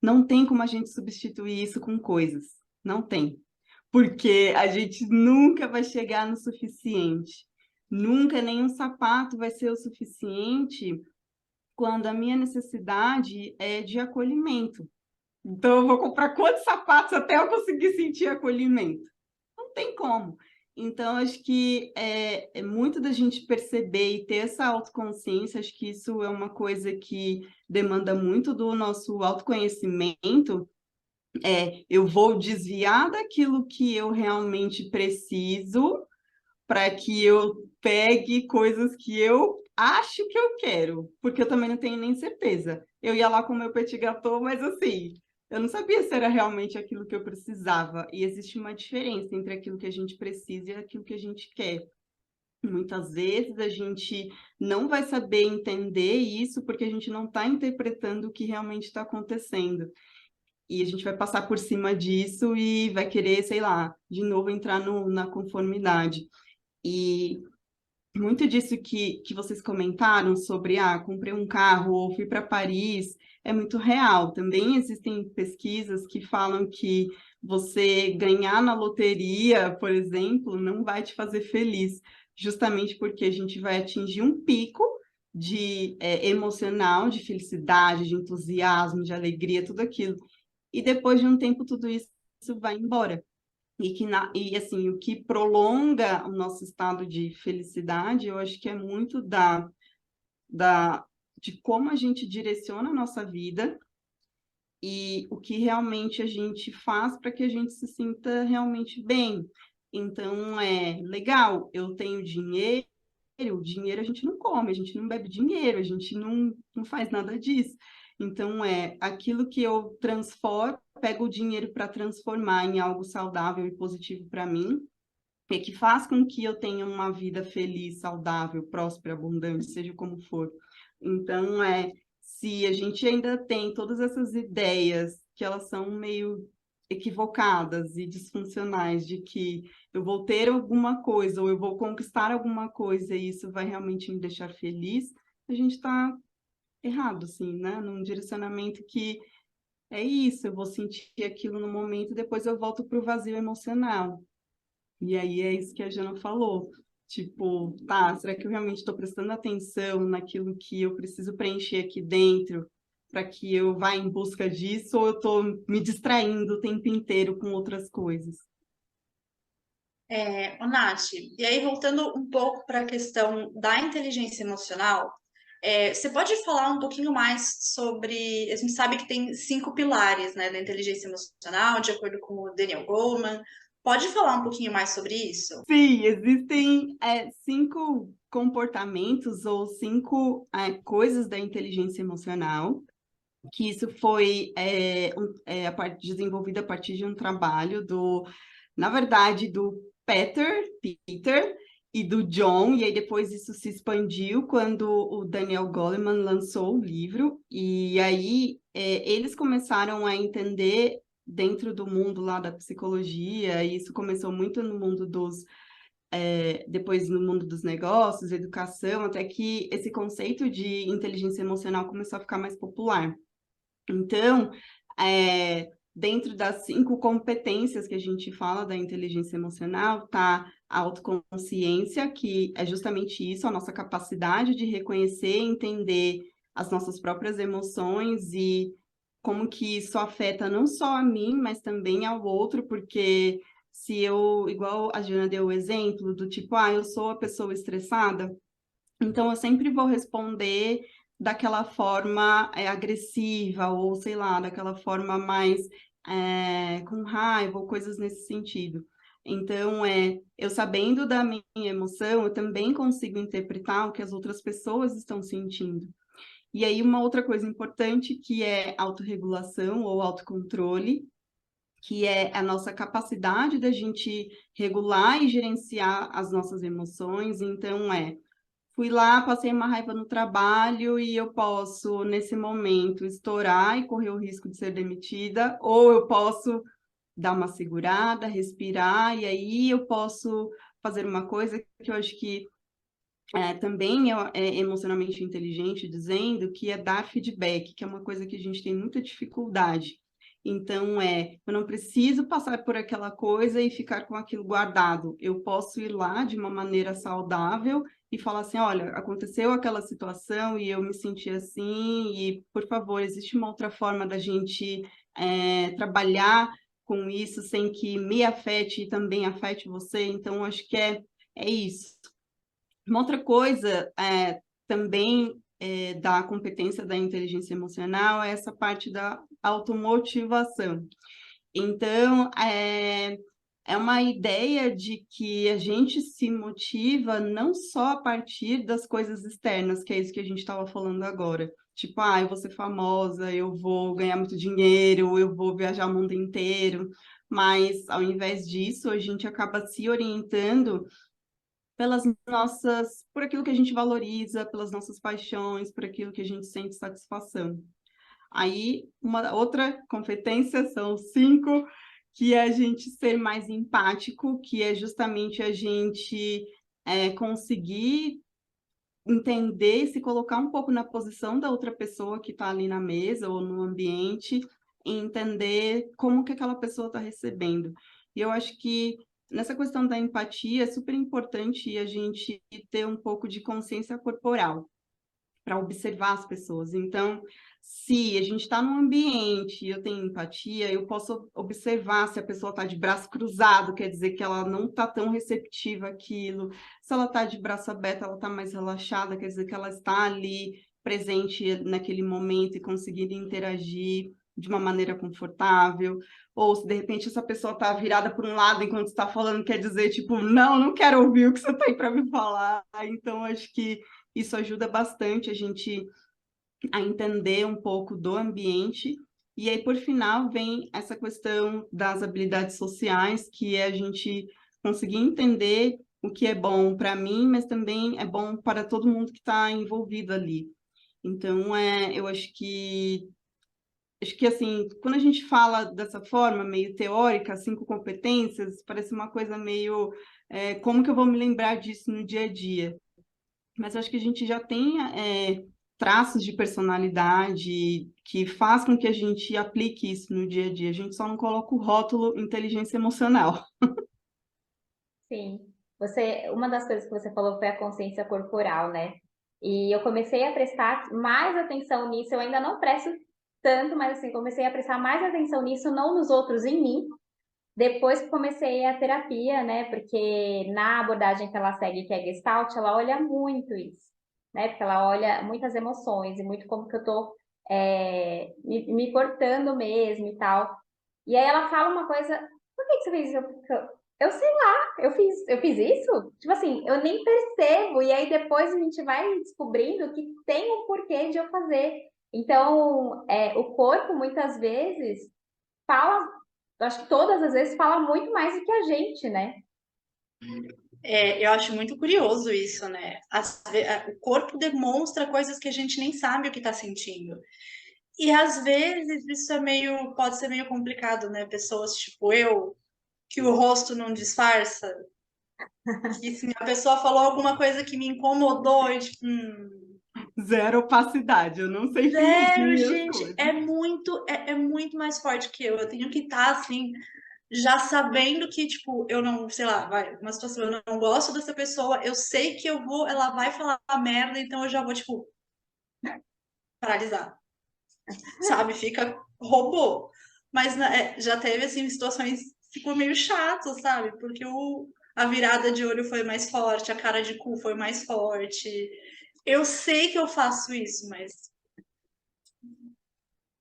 C: não tem como a gente substituir isso com coisas. Não tem. Porque a gente nunca vai chegar no suficiente. Nunca nenhum sapato vai ser o suficiente quando a minha necessidade é de acolhimento. Então, eu vou comprar quantos sapatos até eu conseguir sentir acolhimento? Não tem como. Então, acho que é muito da gente perceber e ter essa autoconsciência. Acho que isso é uma coisa que demanda muito do nosso autoconhecimento. Eu vou desviar daquilo que eu realmente preciso para que eu pegue coisas que eu acho que eu quero, porque eu também não tenho nem certeza. Eu ia lá com o meu petit gâteau, mas assim, eu não sabia se era realmente aquilo que eu precisava. E existe uma diferença entre aquilo que a gente precisa e aquilo que a gente quer. Muitas vezes a gente não vai saber entender isso porque a gente não está interpretando o que realmente está acontecendo. E a gente vai passar por cima disso e vai querer, sei lá, de novo entrar na conformidade. E muito disso que vocês comentaram sobre, comprei um carro ou fui para Paris, é muito real. Também existem pesquisas que falam que você ganhar na loteria, por exemplo, não vai te fazer feliz, justamente porque a gente vai atingir um pico de emocional, de felicidade, de entusiasmo, de alegria, tudo aquilo. E depois de um tempo, tudo isso vai embora. E assim, o que prolonga o nosso estado de felicidade, eu acho que é muito de como a gente direciona a nossa vida e o que realmente a gente faz para que a gente se sinta realmente bem. Então, é legal, eu tenho dinheiro, o dinheiro a gente não come, a gente não bebe dinheiro, a gente não faz nada disso. Então, aquilo que eu transformo, pego o dinheiro para transformar em algo saudável e positivo para mim, e que faz com que eu tenha uma vida feliz, saudável, próspera, abundante, seja como for. Então, se a gente ainda tem todas essas ideias que elas são meio equivocadas e disfuncionais de que eu vou ter alguma coisa ou eu vou conquistar alguma coisa e isso vai realmente me deixar feliz, a gente está errado, assim, né? Num direcionamento que é isso, eu vou sentir aquilo no momento e depois eu volto para o vazio emocional. E aí é isso que a Jana falou. Tipo, tá, será que eu realmente estou prestando atenção naquilo que eu preciso preencher aqui dentro para que eu vá em busca disso ou eu estou me distraindo o tempo inteiro com outras coisas?
A: Nath, e aí voltando um pouco para a questão da inteligência emocional, você pode falar um pouquinho mais sobre. A gente sabe que tem 5 pilares, né, da inteligência emocional, de acordo com o Daniel Goleman. Pode falar um pouquinho mais sobre isso?
C: Sim, existem 5 comportamentos ou 5 coisas da inteligência emocional, que isso foi desenvolvido a partir de um trabalho na verdade, do Peter e do John, e aí depois isso se expandiu quando o Daniel Goleman lançou o livro, e aí eles começaram a entender dentro do mundo lá da psicologia, e isso começou muito no mundo depois no mundo dos negócios, educação, até que esse conceito de inteligência emocional começou a ficar mais popular. Então, dentro das 5 competências que a gente fala da inteligência emocional, tá a autoconsciência, que é justamente isso, a nossa capacidade de reconhecer e entender as nossas próprias emoções e como que isso afeta não só a mim, mas também ao outro, porque se eu, igual a Jana deu o exemplo do tipo, eu sou a pessoa estressada, então, eu sempre vou responder daquela forma agressiva, ou sei lá, daquela forma mais com raiva, ou coisas nesse sentido. Então, eu sabendo da minha emoção, eu também consigo interpretar o que as outras pessoas estão sentindo. E aí, uma outra coisa importante que é autorregulação ou autocontrole, que é a nossa capacidade da gente regular e gerenciar as nossas emoções. Então, fui lá, passei uma raiva no trabalho e eu posso, nesse momento, estourar e correr o risco de ser demitida, ou eu posso dar uma segurada, respirar, e aí eu posso fazer uma coisa que eu acho que também é emocionalmente inteligente, dizendo que é dar feedback, que é uma coisa que a gente tem muita dificuldade. Então, eu não preciso passar por aquela coisa e ficar com aquilo guardado. Eu posso ir lá de uma maneira saudável e falar assim, olha, aconteceu aquela situação e eu me senti assim, e, por favor, existe uma outra forma da gente trabalhar com isso sem que me afete e também afete você. Então, acho que é isso. Uma outra coisa também da competência da inteligência emocional é essa parte da automotivação. Então, é uma ideia de que a gente se motiva não só a partir das coisas externas, que é isso que a gente estava falando agora. Tipo, eu vou ser famosa, eu vou ganhar muito dinheiro, eu vou viajar o mundo inteiro. Mas, ao invés disso, a gente acaba se orientando por aquilo que a gente valoriza, pelas nossas paixões, por aquilo que a gente sente satisfação. Aí, uma outra competência são 5, que é a gente ser mais empático, que é justamente a gente conseguir entender, se colocar um pouco na posição da outra pessoa que está ali na mesa ou no ambiente, e entender como que aquela pessoa está recebendo. E eu acho que nessa questão da empatia é super importante a gente ter um pouco de consciência corporal para observar as pessoas. Então, se a gente está num ambiente e eu tenho empatia, eu posso observar se a pessoa está de braço cruzado, quer dizer que ela não está tão receptiva àquilo. Se ela está de braço aberto, ela está mais relaxada, quer dizer que ela está ali presente naquele momento e conseguindo interagir de uma maneira confortável. Ou se de repente essa pessoa está virada para um lado enquanto está falando, quer dizer, tipo, não, não quero ouvir o que você tem para me falar. Então, acho que isso ajuda bastante a gente a entender um pouco do ambiente. E aí, por final, vem essa questão das habilidades sociais, que é a gente conseguir entender o que é bom para mim, mas também é bom para todo mundo que está envolvido ali. Então, eu acho que assim, quando a gente fala dessa forma meio teórica, 5 competências, parece uma coisa meio como que eu vou me lembrar disso no dia a dia? Mas acho que a gente já tem traços de personalidade que faz com que a gente aplique isso no dia a dia. A gente só não coloca o rótulo inteligência emocional.
B: Sim. Uma das coisas que você falou foi a consciência corporal, né? E eu comecei a prestar mais atenção nisso. Eu ainda não presto tanto, mas assim, comecei a prestar mais atenção nisso, não nos outros, em mim. Depois que comecei a terapia, né? Porque na abordagem que ela segue, que é Gestalt, ela olha muito isso, né? Porque ela olha muitas emoções e muito como que eu tô me portando mesmo e tal. E aí ela fala uma coisa, por que você fez isso? Eu sei lá, eu fiz isso? Tipo assim, eu nem percebo, e aí depois a gente vai descobrindo que tem um porquê de eu fazer. Então, o corpo muitas vezes fala, eu acho que todas as vezes fala muito mais do que a gente, né?
A: Eu acho muito curioso isso, né? O corpo demonstra coisas que a gente nem sabe o que está sentindo. E às vezes isso pode ser meio complicado, né? Pessoas tipo eu, que o rosto não disfarça, que se a pessoa falou alguma coisa que me incomodou, e tipo,
C: Zero opacidade, eu não sei
A: zero,
C: fingir as
A: gente,
C: coisas.
A: é muito mais forte que eu. Eu tenho que estar assim, já sabendo que, tipo, eu não, sei lá, vai, uma situação, eu não gosto dessa pessoa, eu sei que ela vai falar merda, então eu já vou, tipo, paralisar, sabe? Fica robô. Mas já teve, assim, situações, ficou meio chato, sabe? Porque a virada de olho foi mais forte, a cara de cu foi mais forte. Eu sei que eu faço isso, mas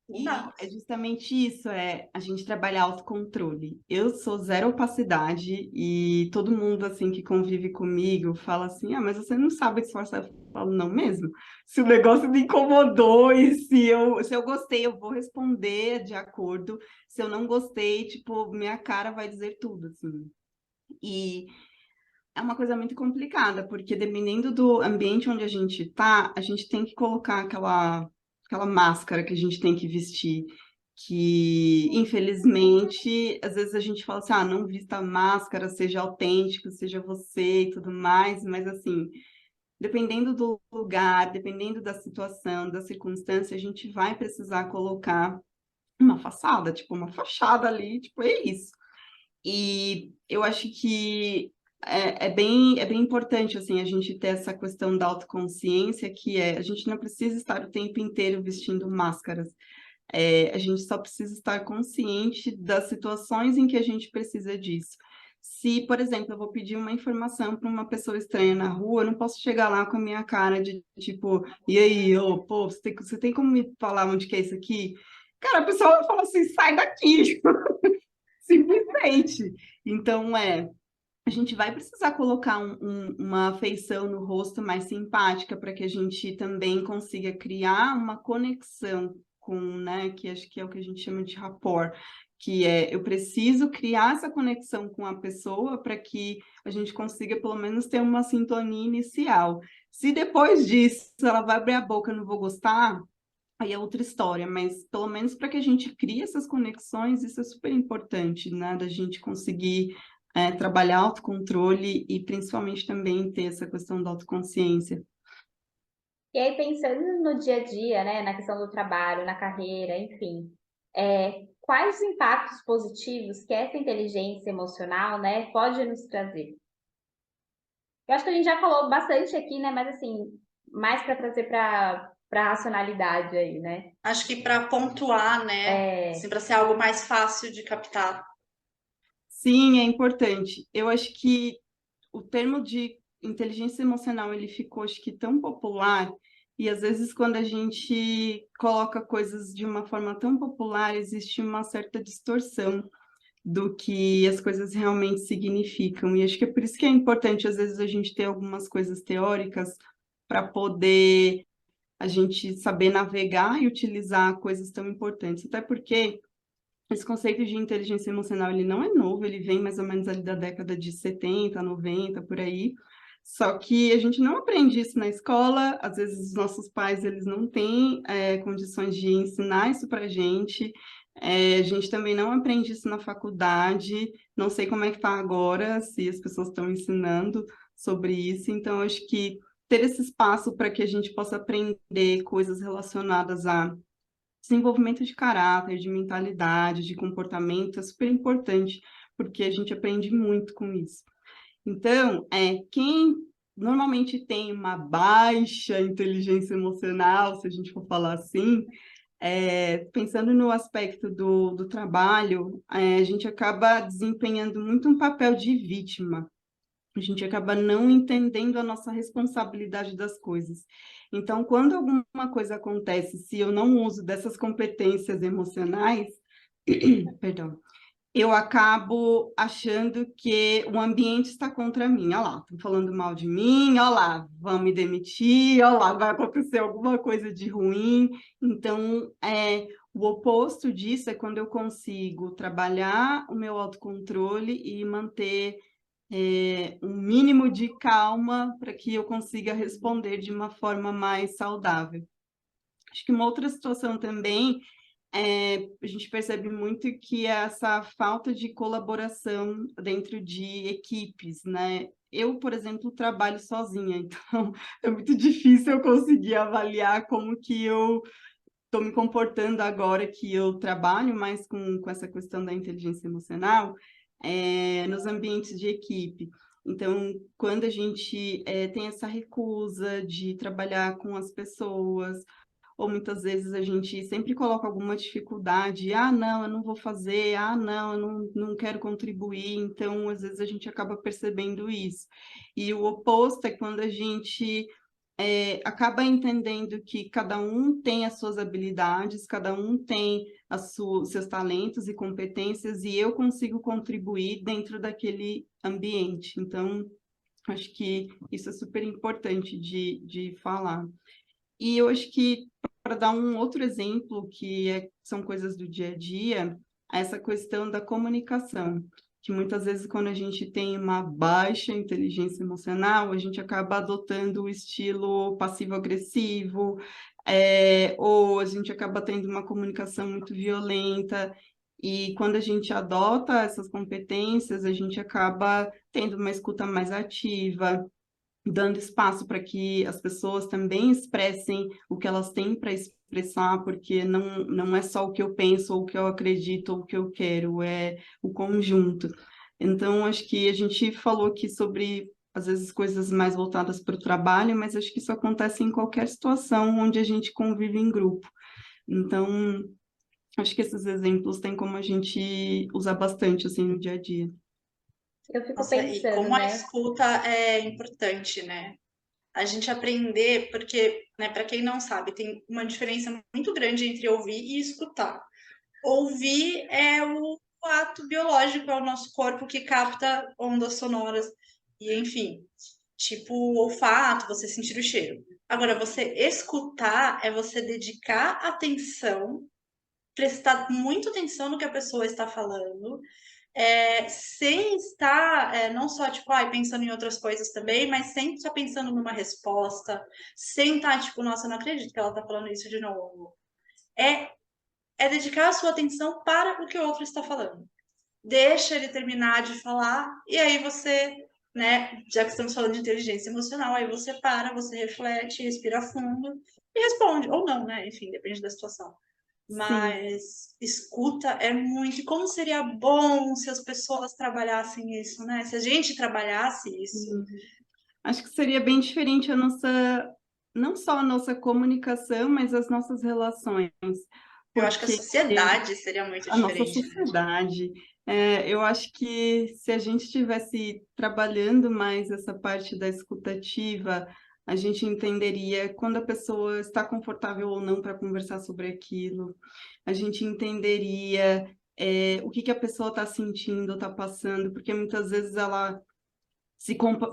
A: não
C: E
A: dá.
C: é justamente isso, a gente trabalhar autocontrole. Eu sou zero opacidade e todo mundo assim que convive comigo fala assim, mas você não sabe disfarçar. Eu falo, não mesmo. Se o negócio me incomodou e se eu gostei, eu vou responder de acordo. Se eu não gostei, tipo, minha cara vai dizer tudo, assim. E é uma coisa muito complicada, porque dependendo do ambiente onde a gente está, a gente tem que colocar aquela máscara que a gente tem que vestir, que, infelizmente, às vezes a gente fala assim, não vista a máscara, seja autêntico, seja você e tudo mais, mas assim, dependendo do lugar, dependendo da situação, da circunstância, a gente vai precisar colocar uma façada, tipo, uma fachada ali, tipo, é isso. E eu acho que é bem importante assim a gente ter essa questão da autoconsciência, que a gente não precisa estar o tempo inteiro vestindo máscaras. A gente só precisa estar consciente das situações em que a gente precisa disso. Se, por exemplo, eu vou pedir uma informação para uma pessoa estranha na rua, eu não posso chegar lá com a minha cara de tipo, e aí, pô, você tem como me falar onde que é isso aqui? Cara, a pessoa vai falar assim, sai daqui, simplesmente. Então, a gente vai precisar colocar uma afeição no rosto mais simpática para que a gente também consiga criar uma conexão com, né, que acho que é o que a gente chama de rapport, que eu preciso criar essa conexão com a pessoa para que a gente consiga pelo menos ter uma sintonia inicial. Se depois disso ela vai abrir a boca, eu não vou gostar, aí é outra história, mas pelo menos para que a gente crie essas conexões, isso é super importante, né, da gente conseguir trabalhar autocontrole e principalmente também ter essa questão da autoconsciência.
B: E aí, pensando no dia a dia, né, na questão do trabalho, na carreira, enfim, quais os impactos positivos que essa inteligência emocional, né, pode nos trazer? Eu acho que a gente já falou bastante aqui, né, mas assim, mais para trazer para racionalidade aí, né?
A: Acho que para pontuar, né? Assim, para ser algo mais fácil de captar.
C: Sim, é importante. Eu acho que o termo de inteligência emocional, ele ficou, acho que, tão popular, e às vezes quando a gente coloca coisas de uma forma tão popular, existe uma certa distorção do que as coisas realmente significam. E acho que é por isso que é importante, às vezes, a gente ter algumas coisas teóricas para poder a gente saber navegar e utilizar coisas tão importantes. Até porque esse conceito de inteligência emocional, ele não é novo, ele vem mais ou menos ali da década de 70, 90, por aí. Só que a gente não aprende isso na escola, às vezes os nossos pais, eles não têm condições de ensinar isso para a gente. A gente também não aprende isso na faculdade, não sei como é que está agora, se as pessoas estão ensinando sobre isso. Então, acho que ter esse espaço para que a gente possa aprender coisas relacionadas a desenvolvimento de caráter, de mentalidade, de comportamento é super importante, porque a gente aprende muito com isso. Então, quem normalmente tem uma baixa inteligência emocional, se a gente for falar assim, pensando no aspecto do trabalho, a gente acaba desempenhando muito um papel de vítima. A gente acaba não entendendo a nossa responsabilidade das coisas. Então, quando alguma coisa acontece, se eu não uso dessas competências emocionais, perdão, eu acabo achando que o ambiente está contra mim. Olha lá, estão falando mal de mim, olha lá, vão me demitir, olha lá, vai acontecer alguma coisa de ruim. Então, o oposto disso é quando eu consigo trabalhar o meu autocontrole e manter um mínimo de calma para que eu consiga responder de uma forma mais saudável. Acho que uma outra situação também a gente percebe muito que é essa falta de colaboração dentro de equipes, né? Eu, por exemplo, trabalho sozinha, então é muito difícil eu conseguir avaliar como que eu estou me comportando agora que eu trabalho mais com essa questão da inteligência emocional nos ambientes de equipe. Então, quando a gente tem essa recusa de trabalhar com as pessoas, ou muitas vezes a gente sempre coloca alguma dificuldade, não, eu não vou fazer, não, eu não quero contribuir, então às vezes a gente acaba percebendo isso. E o oposto é quando a gente acaba entendendo que cada um tem as suas habilidades, cada um tem seus talentos e competências, e eu consigo contribuir dentro daquele ambiente. Então, acho que isso é super importante de falar. E eu acho que, para dar um outro exemplo, que são coisas do dia a dia, essa questão da comunicação, que muitas vezes, quando a gente tem uma baixa inteligência emocional, a gente acaba adotando o estilo passivo-agressivo, ou a gente acaba tendo uma comunicação muito violenta. E quando a gente adota essas competências, a gente acaba tendo uma escuta mais ativa, dando espaço para que as pessoas também expressem o que elas têm para expressar, porque não é só o que eu penso, ou o que eu acredito, ou o que eu quero, é o conjunto. Então, acho que a gente falou aqui sobre, às vezes, coisas mais voltadas para o trabalho, mas acho que isso acontece em qualquer situação onde a gente convive em grupo. Então, acho que esses exemplos têm como a gente usar bastante, assim, no dia a dia.
B: Eu fico
A: Nossa, e
B: pensando,
A: como a
B: né?
A: escuta é importante, né? A gente aprender, porque, né, para quem não sabe, tem uma diferença muito grande entre ouvir e escutar. Ouvir é o ato biológico, é o nosso corpo que capta ondas sonoras e, enfim, tipo olfato, você sentir o cheiro. Agora, você escutar é você dedicar atenção, prestar muita atenção no que a pessoa está falando, sem estar não só tipo, pensando em outras coisas também, mas sem estar pensando numa resposta, sem estar tipo, nossa, eu não acredito que ela está falando isso de novo. É dedicar a sua atenção para o que o outro está falando. deixa ele terminar de falar, e aí você, né, já que estamos falando de inteligência emocional, aí você para, você reflete, respira fundo e responde, ou não, né? Enfim, depende da situação.
C: Sim.
A: Mas escuta é muito. E como seria bom se as pessoas trabalhassem isso, né? Se a gente trabalhasse isso.
C: Acho que seria bem diferente a nossa, não só a nossa comunicação, mas as nossas relações,
A: Eu acho que a
C: porque
A: sociedade seria muito
C: a nossa
A: diferente, né?
C: sociedade, eu acho que se a gente estivesse trabalhando mais essa parte da escutativa, a gente entenderia quando a pessoa está confortável ou não para conversar sobre aquilo, a gente entenderia o que que a pessoa está sentindo, está passando, porque muitas vezes ela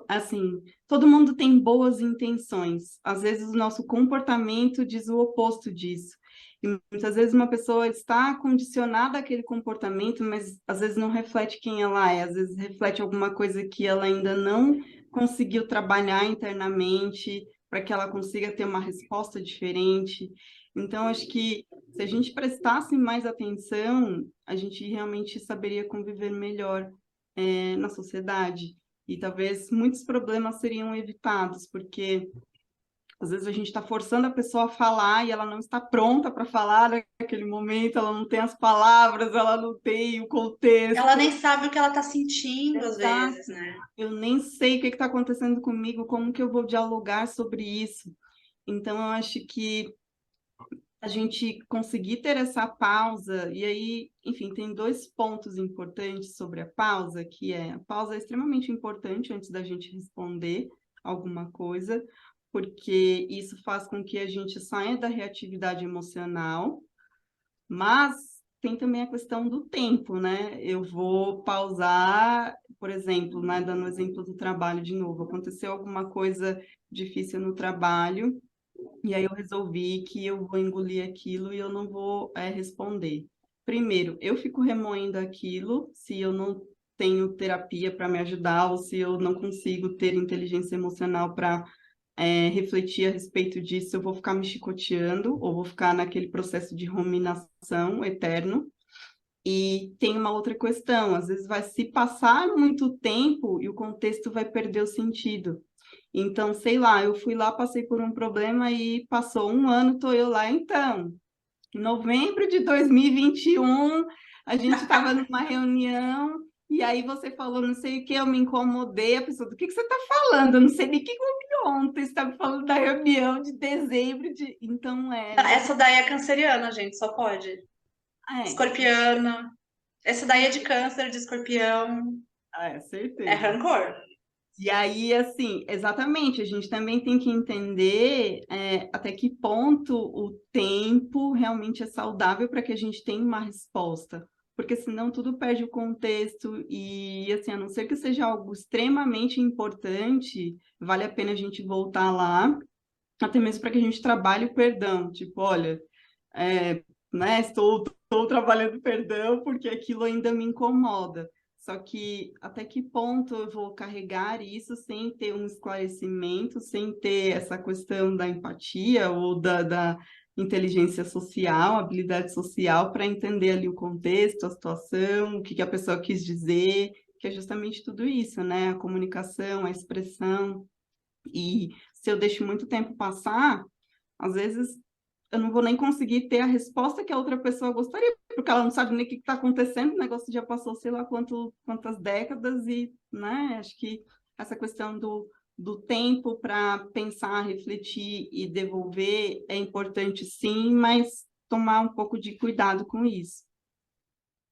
C: assim, todo mundo tem boas intenções. Às vezes o nosso comportamento diz o oposto disso. E muitas vezes uma pessoa está condicionada àquele comportamento, mas às vezes não reflete quem ela é, às vezes reflete alguma coisa que ela ainda não conseguiu trabalhar internamente para que ela consiga ter uma resposta diferente. Então, acho que se a gente prestasse mais atenção, a gente realmente saberia conviver melhor, na sociedade. E talvez muitos problemas seriam evitados, porque às vezes a gente está forçando a pessoa a falar e ela não está pronta para falar naquele momento, ela não tem as palavras, ela não tem o
A: Ela
C: contexto.
A: nem sabe o que ela tá sentindo às vezes,
C: Exato.
A: né?
C: Eu nem sei o que está acontecendo comigo, como que eu vou dialogar sobre isso. Então, eu acho que a gente conseguir ter essa pausa, e aí, enfim, tem dois pontos importantes sobre a pausa, que é, a pausa é extremamente importante antes da gente responder alguma coisa, porque isso faz com que a gente saia da reatividade emocional, mas tem também a questão do tempo, né? Eu vou pausar, por exemplo, né, dando o exemplo do trabalho de novo, aconteceu alguma coisa difícil no trabalho, e aí eu resolvi que eu vou engolir aquilo e eu não vou responder. Primeiro, eu fico remoendo aquilo se eu não tenho terapia para me ajudar ou se eu não consigo ter inteligência emocional para refletir a respeito disso, eu vou ficar me chicoteando ou vou ficar naquele processo de ruminação eterno. E tem uma outra questão, às vezes vai se passar muito tempo e o contexto vai perder o sentido. Então, sei lá, eu fui lá, passei por um problema e passou um ano, tô eu lá. Então, em novembro de 2021, a gente estava numa reunião e aí você falou não sei o que, eu me incomodei, a pessoa, do que você está falando? Eu não sei nem o que eu ouvi ontem, você estava falando da reunião de dezembro, então
A: Essa daí é canceriana, gente, só pode.
C: é,
A: Escorpiana. Essa daí é de câncer, de escorpião. É
C: certeza.
A: rancor.
C: E aí, assim, exatamente, a gente também tem que entender até que ponto o tempo realmente é saudável para que a gente tenha uma resposta, porque senão tudo perde o contexto e, assim, a não ser que seja algo extremamente importante, vale a pena a gente voltar lá, até mesmo para que a gente trabalhe o perdão, tipo, olha, né, estou trabalhando perdão porque aquilo ainda me incomoda. Só que até que ponto eu vou carregar isso sem ter um esclarecimento, sem ter essa questão da empatia ou da inteligência social, habilidade social, para entender ali o contexto, a situação, o que que a pessoa quis dizer, que é justamente tudo isso, né? A comunicação, a expressão. E se eu deixo muito tempo passar, às vezes eu não vou nem conseguir ter a resposta que a outra pessoa gostaria, porque ela não sabe nem o que está acontecendo, o negócio já passou sei lá quantas décadas, e né, acho que essa questão do tempo para pensar, refletir e devolver é importante sim, mas tomar um pouco de cuidado com isso.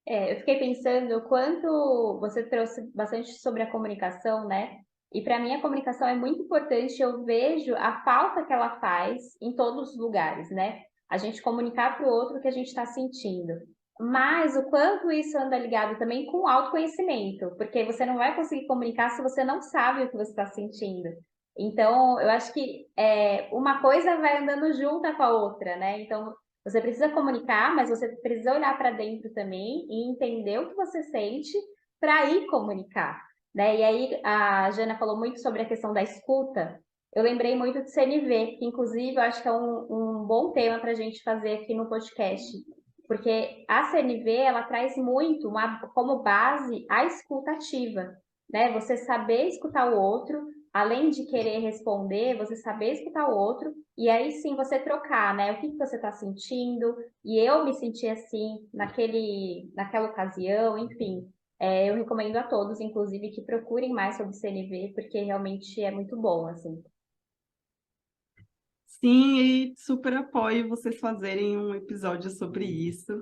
B: Eu fiquei pensando o quanto você trouxe bastante sobre a comunicação, né? E para mim a comunicação é muito importante. Eu vejo a falta que ela faz em todos os lugares, né? A gente comunicar para o outro o que a gente está sentindo. Mas o quanto isso anda ligado também com o autoconhecimento, porque você não vai conseguir comunicar se você não sabe o que você está sentindo. Então, eu acho que uma coisa vai andando junta com a outra, né? Então, você precisa comunicar, mas você precisa olhar para dentro também e entender o que você sente para ir comunicar, né? E aí a Jana falou muito sobre a questão da escuta. Eu lembrei muito de CNV, que inclusive eu acho que é um bom tema para a gente fazer aqui no podcast, Porque a CNV, ela traz muito como base a escuta ativa, né? Você saber escutar o outro, além de querer responder, você saber escutar o outro, e aí sim você trocar, né? O que que você está sentindo, e eu me senti assim naquela ocasião, enfim. Eu recomendo a todos, inclusive, que procurem mais sobre CNV, porque realmente é muito bom, assim.
C: Sim, e super apoio vocês fazerem um episódio sobre isso.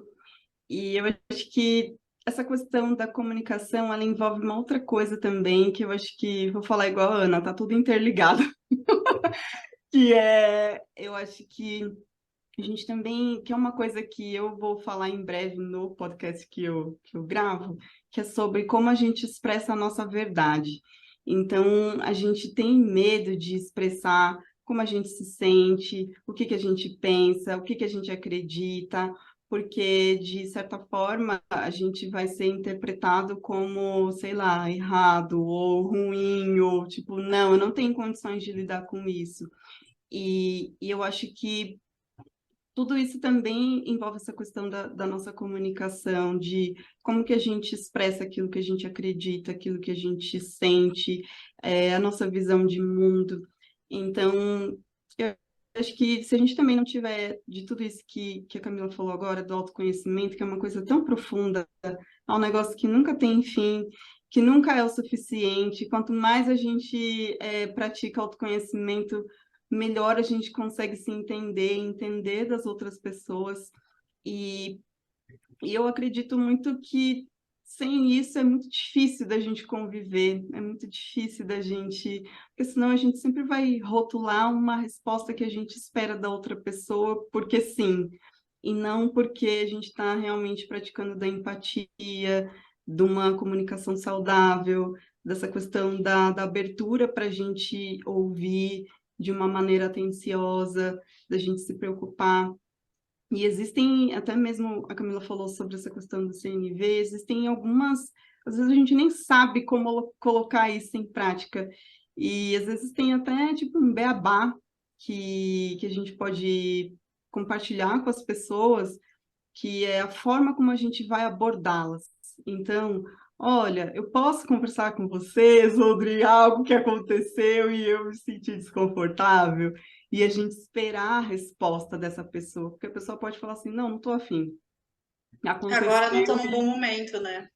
C: E eu acho que essa questão da comunicação, ela envolve uma outra coisa também, que eu acho que, vou falar igual a Ana, tá tudo interligado, que é, eu acho que a gente também, que é uma coisa que eu vou falar em breve no podcast que eu gravo, que é sobre como a gente expressa a nossa verdade. Então, a gente tem medo de expressar como a gente se sente, o que que a gente pensa, o que que a gente acredita, porque, de certa forma, a gente vai ser interpretado como, sei lá, errado ou ruim, ou tipo, não, eu não tenho condições de lidar com isso. E eu acho que tudo isso também envolve essa questão da nossa comunicação, de como que a gente expressa aquilo que a gente acredita, aquilo que a gente sente, a nossa visão de mundo. Então, eu acho que se a gente também não tiver de tudo isso que a Camila falou agora, do autoconhecimento, que é uma coisa tão profunda, é um negócio que nunca tem fim, que nunca é o suficiente, quanto mais a gente pratica autoconhecimento, melhor a gente consegue se entender das outras pessoas. E, e eu acredito muito que sem isso é muito difícil da gente conviver, é muito difícil da gente, porque senão a gente sempre vai rotular uma resposta que a gente espera da outra pessoa, porque sim, e não porque a gente está realmente praticando da empatia, de uma comunicação saudável, dessa questão da abertura para a gente ouvir de uma maneira atenciosa, da gente se preocupar. E existem, até mesmo a Camila falou sobre essa questão do CNV, existem algumas, às vezes a gente nem sabe como colocar isso em prática. E às vezes tem até tipo um beabá que a gente pode compartilhar com as pessoas, que é a forma como a gente vai abordá-las. Então, olha, eu posso conversar com você sobre algo que aconteceu e eu me senti desconfortável, e a gente esperar a resposta dessa pessoa, porque a pessoa pode falar assim, não, não estou afim.
A: Agora não
C: Aconteceu
A: estou num bom momento, né?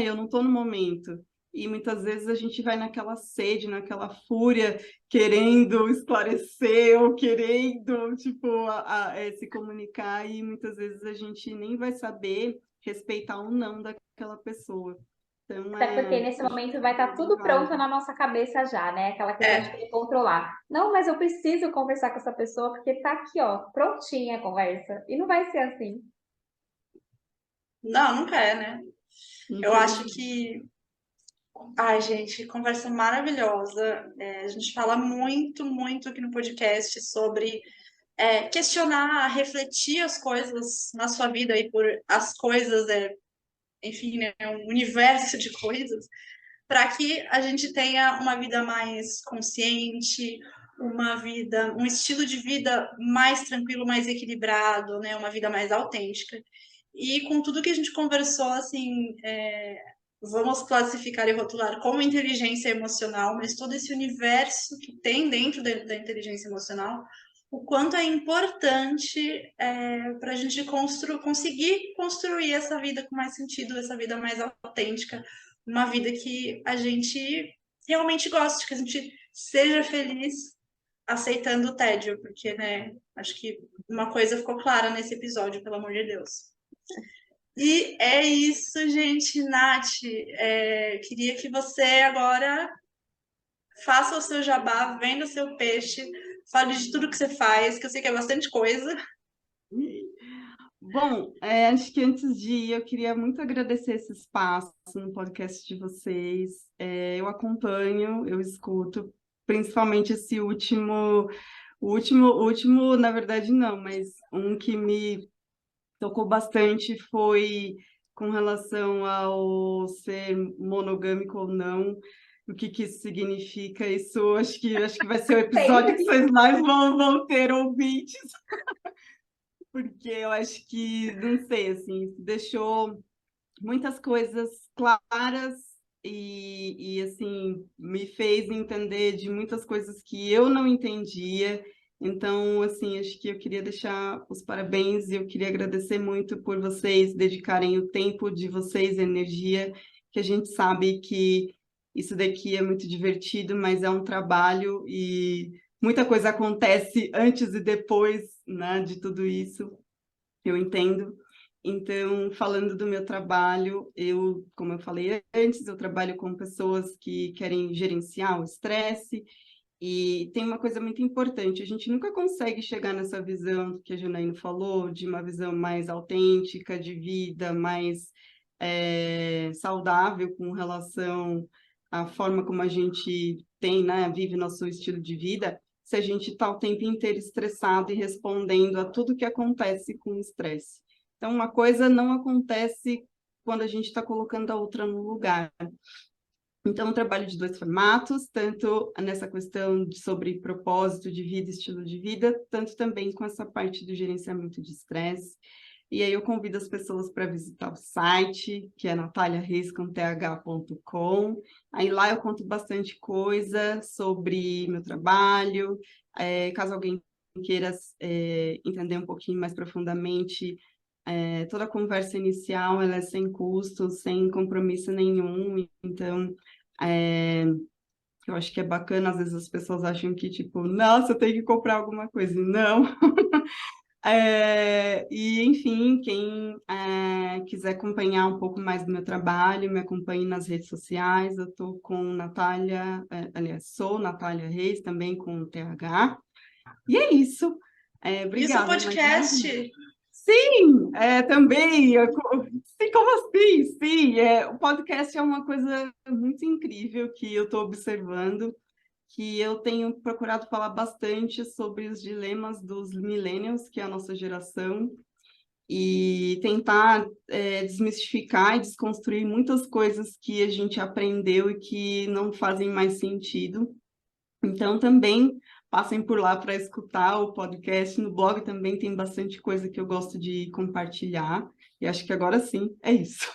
C: eu não estou no momento. E muitas vezes a gente vai naquela sede, naquela fúria, querendo esclarecer ou querendo, tipo, se comunicar, e muitas vezes a gente nem vai saber respeitar ou não daquela pessoa. Então,
B: Até porque nesse
C: acho
B: momento vai
C: que é
B: estar
C: bem
B: tudo pronto
C: válido.
B: na nossa cabeça já, né? Aquela questão de
A: É,
B: querer controlar. Não, mas eu preciso conversar com essa pessoa porque tá aqui, ó, prontinha a conversa. E não vai ser assim.
A: não, nunca é, né? Eu acho
C: Infelizmente.
A: que, ai, gente, conversa maravilhosa. A gente fala muito, muito aqui no podcast sobre questionar, refletir as coisas na sua vida e por as coisas, enfim, né, um universo de coisas, para que a gente tenha uma vida mais consciente, uma vida, um estilo de vida mais tranquilo, mais equilibrado, né, uma vida mais autêntica. E com tudo que a gente conversou, assim, vamos classificar e rotular como inteligência emocional, mas todo esse universo que tem dentro da inteligência emocional, o quanto é importante para a gente conseguir construir essa vida com mais sentido, essa vida mais autêntica, uma vida que a gente realmente goste, que a gente seja feliz aceitando o tédio, porque, né, acho que uma coisa ficou clara nesse episódio, pelo amor de Deus. E é isso, gente. Nath, queria que você agora faça o seu jabá, venda o seu peixe, fale de tudo que você faz, que eu sei que é bastante coisa.
C: Bom, acho que antes de ir, eu queria muito agradecer esse espaço no podcast de vocês. Eu acompanho, eu escuto, principalmente esse último, o último, na verdade, não, mas um que me tocou bastante foi com relação ao ser monogâmico ou não, o que que isso significa. Isso acho que vai ser o episódio que
B: Sempre.
C: vocês mais vão ter ouvintes. porque eu acho que, não sei, assim, deixou muitas coisas claras assim, me fez entender de muitas coisas que eu não entendia. Então, assim, acho que eu queria deixar os parabéns e eu queria agradecer muito por vocês dedicarem o tempo de vocês, a energia, que a gente sabe que isso daqui é muito divertido, mas é um trabalho e muita coisa acontece antes e depois, né, de tudo isso. Eu entendo. Então, falando do meu trabalho, como eu falei antes, eu trabalho com pessoas que querem gerenciar o estresse, e tem uma coisa muito importante, a gente nunca consegue chegar nessa visão que a Janaína falou, de uma visão mais autêntica de vida, mais saudável com relação à forma como a gente tem, né, vive nosso estilo de vida, se a gente está o tempo inteiro estressado e respondendo a tudo que acontece com o estresse. Então, uma coisa não acontece quando a gente está colocando a outra no lugar. Então, eu trabalho de 2 formatos, tanto nessa questão sobre propósito de vida, estilo de vida, tanto também com essa parte do gerenciamento de estresse. E aí eu convido as pessoas para visitar o site, que é nataliareis.com. Aí lá eu conto bastante coisa sobre meu trabalho. Caso alguém queira entender um pouquinho mais profundamente, toda a conversa inicial ela é sem custo, sem compromisso nenhum. Então, eu acho que é bacana, às vezes as pessoas acham que, tipo, nossa, eu tenho que comprar alguma coisa. Não. Enfim, quem quiser acompanhar um pouco mais do meu trabalho, me acompanhe nas redes sociais. Eu estou com Natália, aliás, sou Natália Reis, também com TH. E é isso. Obrigada.
A: Isso é podcast?
C: Sim, também. Sim, como assim? Sim, o podcast é uma coisa muito incrível que eu estou observando, que eu tenho procurado falar bastante sobre os dilemas dos millennials, que é a nossa geração, e tentar desmistificar e desconstruir muitas coisas que a gente aprendeu e que não fazem mais sentido. Então, também passem por lá para escutar o podcast. No blog também tem bastante coisa que eu gosto de compartilhar. E acho que agora sim, é isso.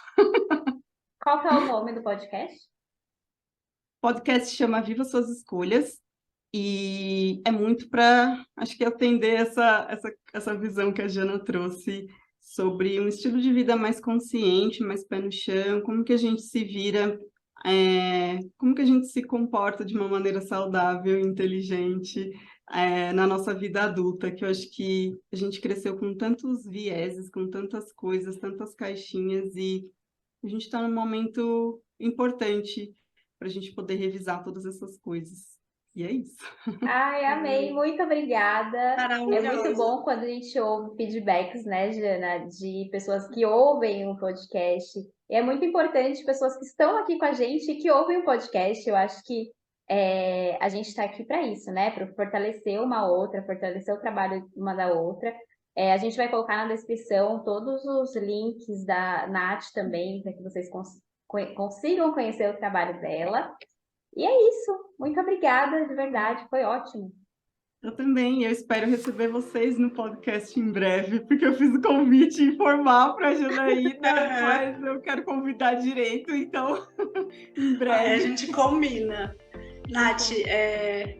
B: Qual que é o nome do podcast?
C: O podcast chama Viva Suas Escolhas. E é muito para, acho que, atender essa visão que a Jana trouxe sobre um estilo de vida mais consciente, mais pé no chão, como que a gente se vira, como que a gente se comporta de uma maneira saudável e inteligente na nossa vida adulta, que eu acho que a gente cresceu com tantos vieses, com tantas coisas, tantas caixinhas, e a gente está num momento importante para a gente poder revisar todas essas coisas. E é isso.
B: Ai, amei, muito obrigada. É muito bom quando a gente ouve feedbacks, né, Jana, de pessoas que ouvem o podcast. E é muito importante pessoas que estão aqui com a gente e que ouvem o podcast. Eu acho que a gente está aqui para isso, né? Para fortalecer uma outra, fortalecer o trabalho uma da outra. A gente vai colocar na descrição todos os links da Nath também, para que vocês consigam conhecer o trabalho dela. E é isso. Muito obrigada, de verdade. Foi ótimo.
C: Eu também. Eu espero receber vocês no podcast em breve, porque eu fiz o convite informal para a Janaína, mas eu quero convidar direito, então, em breve.
A: A gente combina. Nath,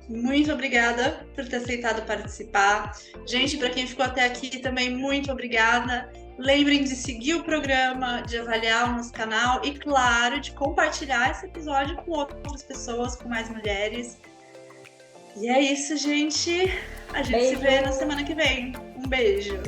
A: muito obrigada por ter aceitado participar. Gente, para quem ficou até aqui também, muito obrigada. Lembrem de seguir o programa, de avaliar o nosso canal e, claro, de compartilhar esse episódio com outras pessoas, com mais mulheres. E é isso, gente. A gente se vê na semana que vem. Um beijo.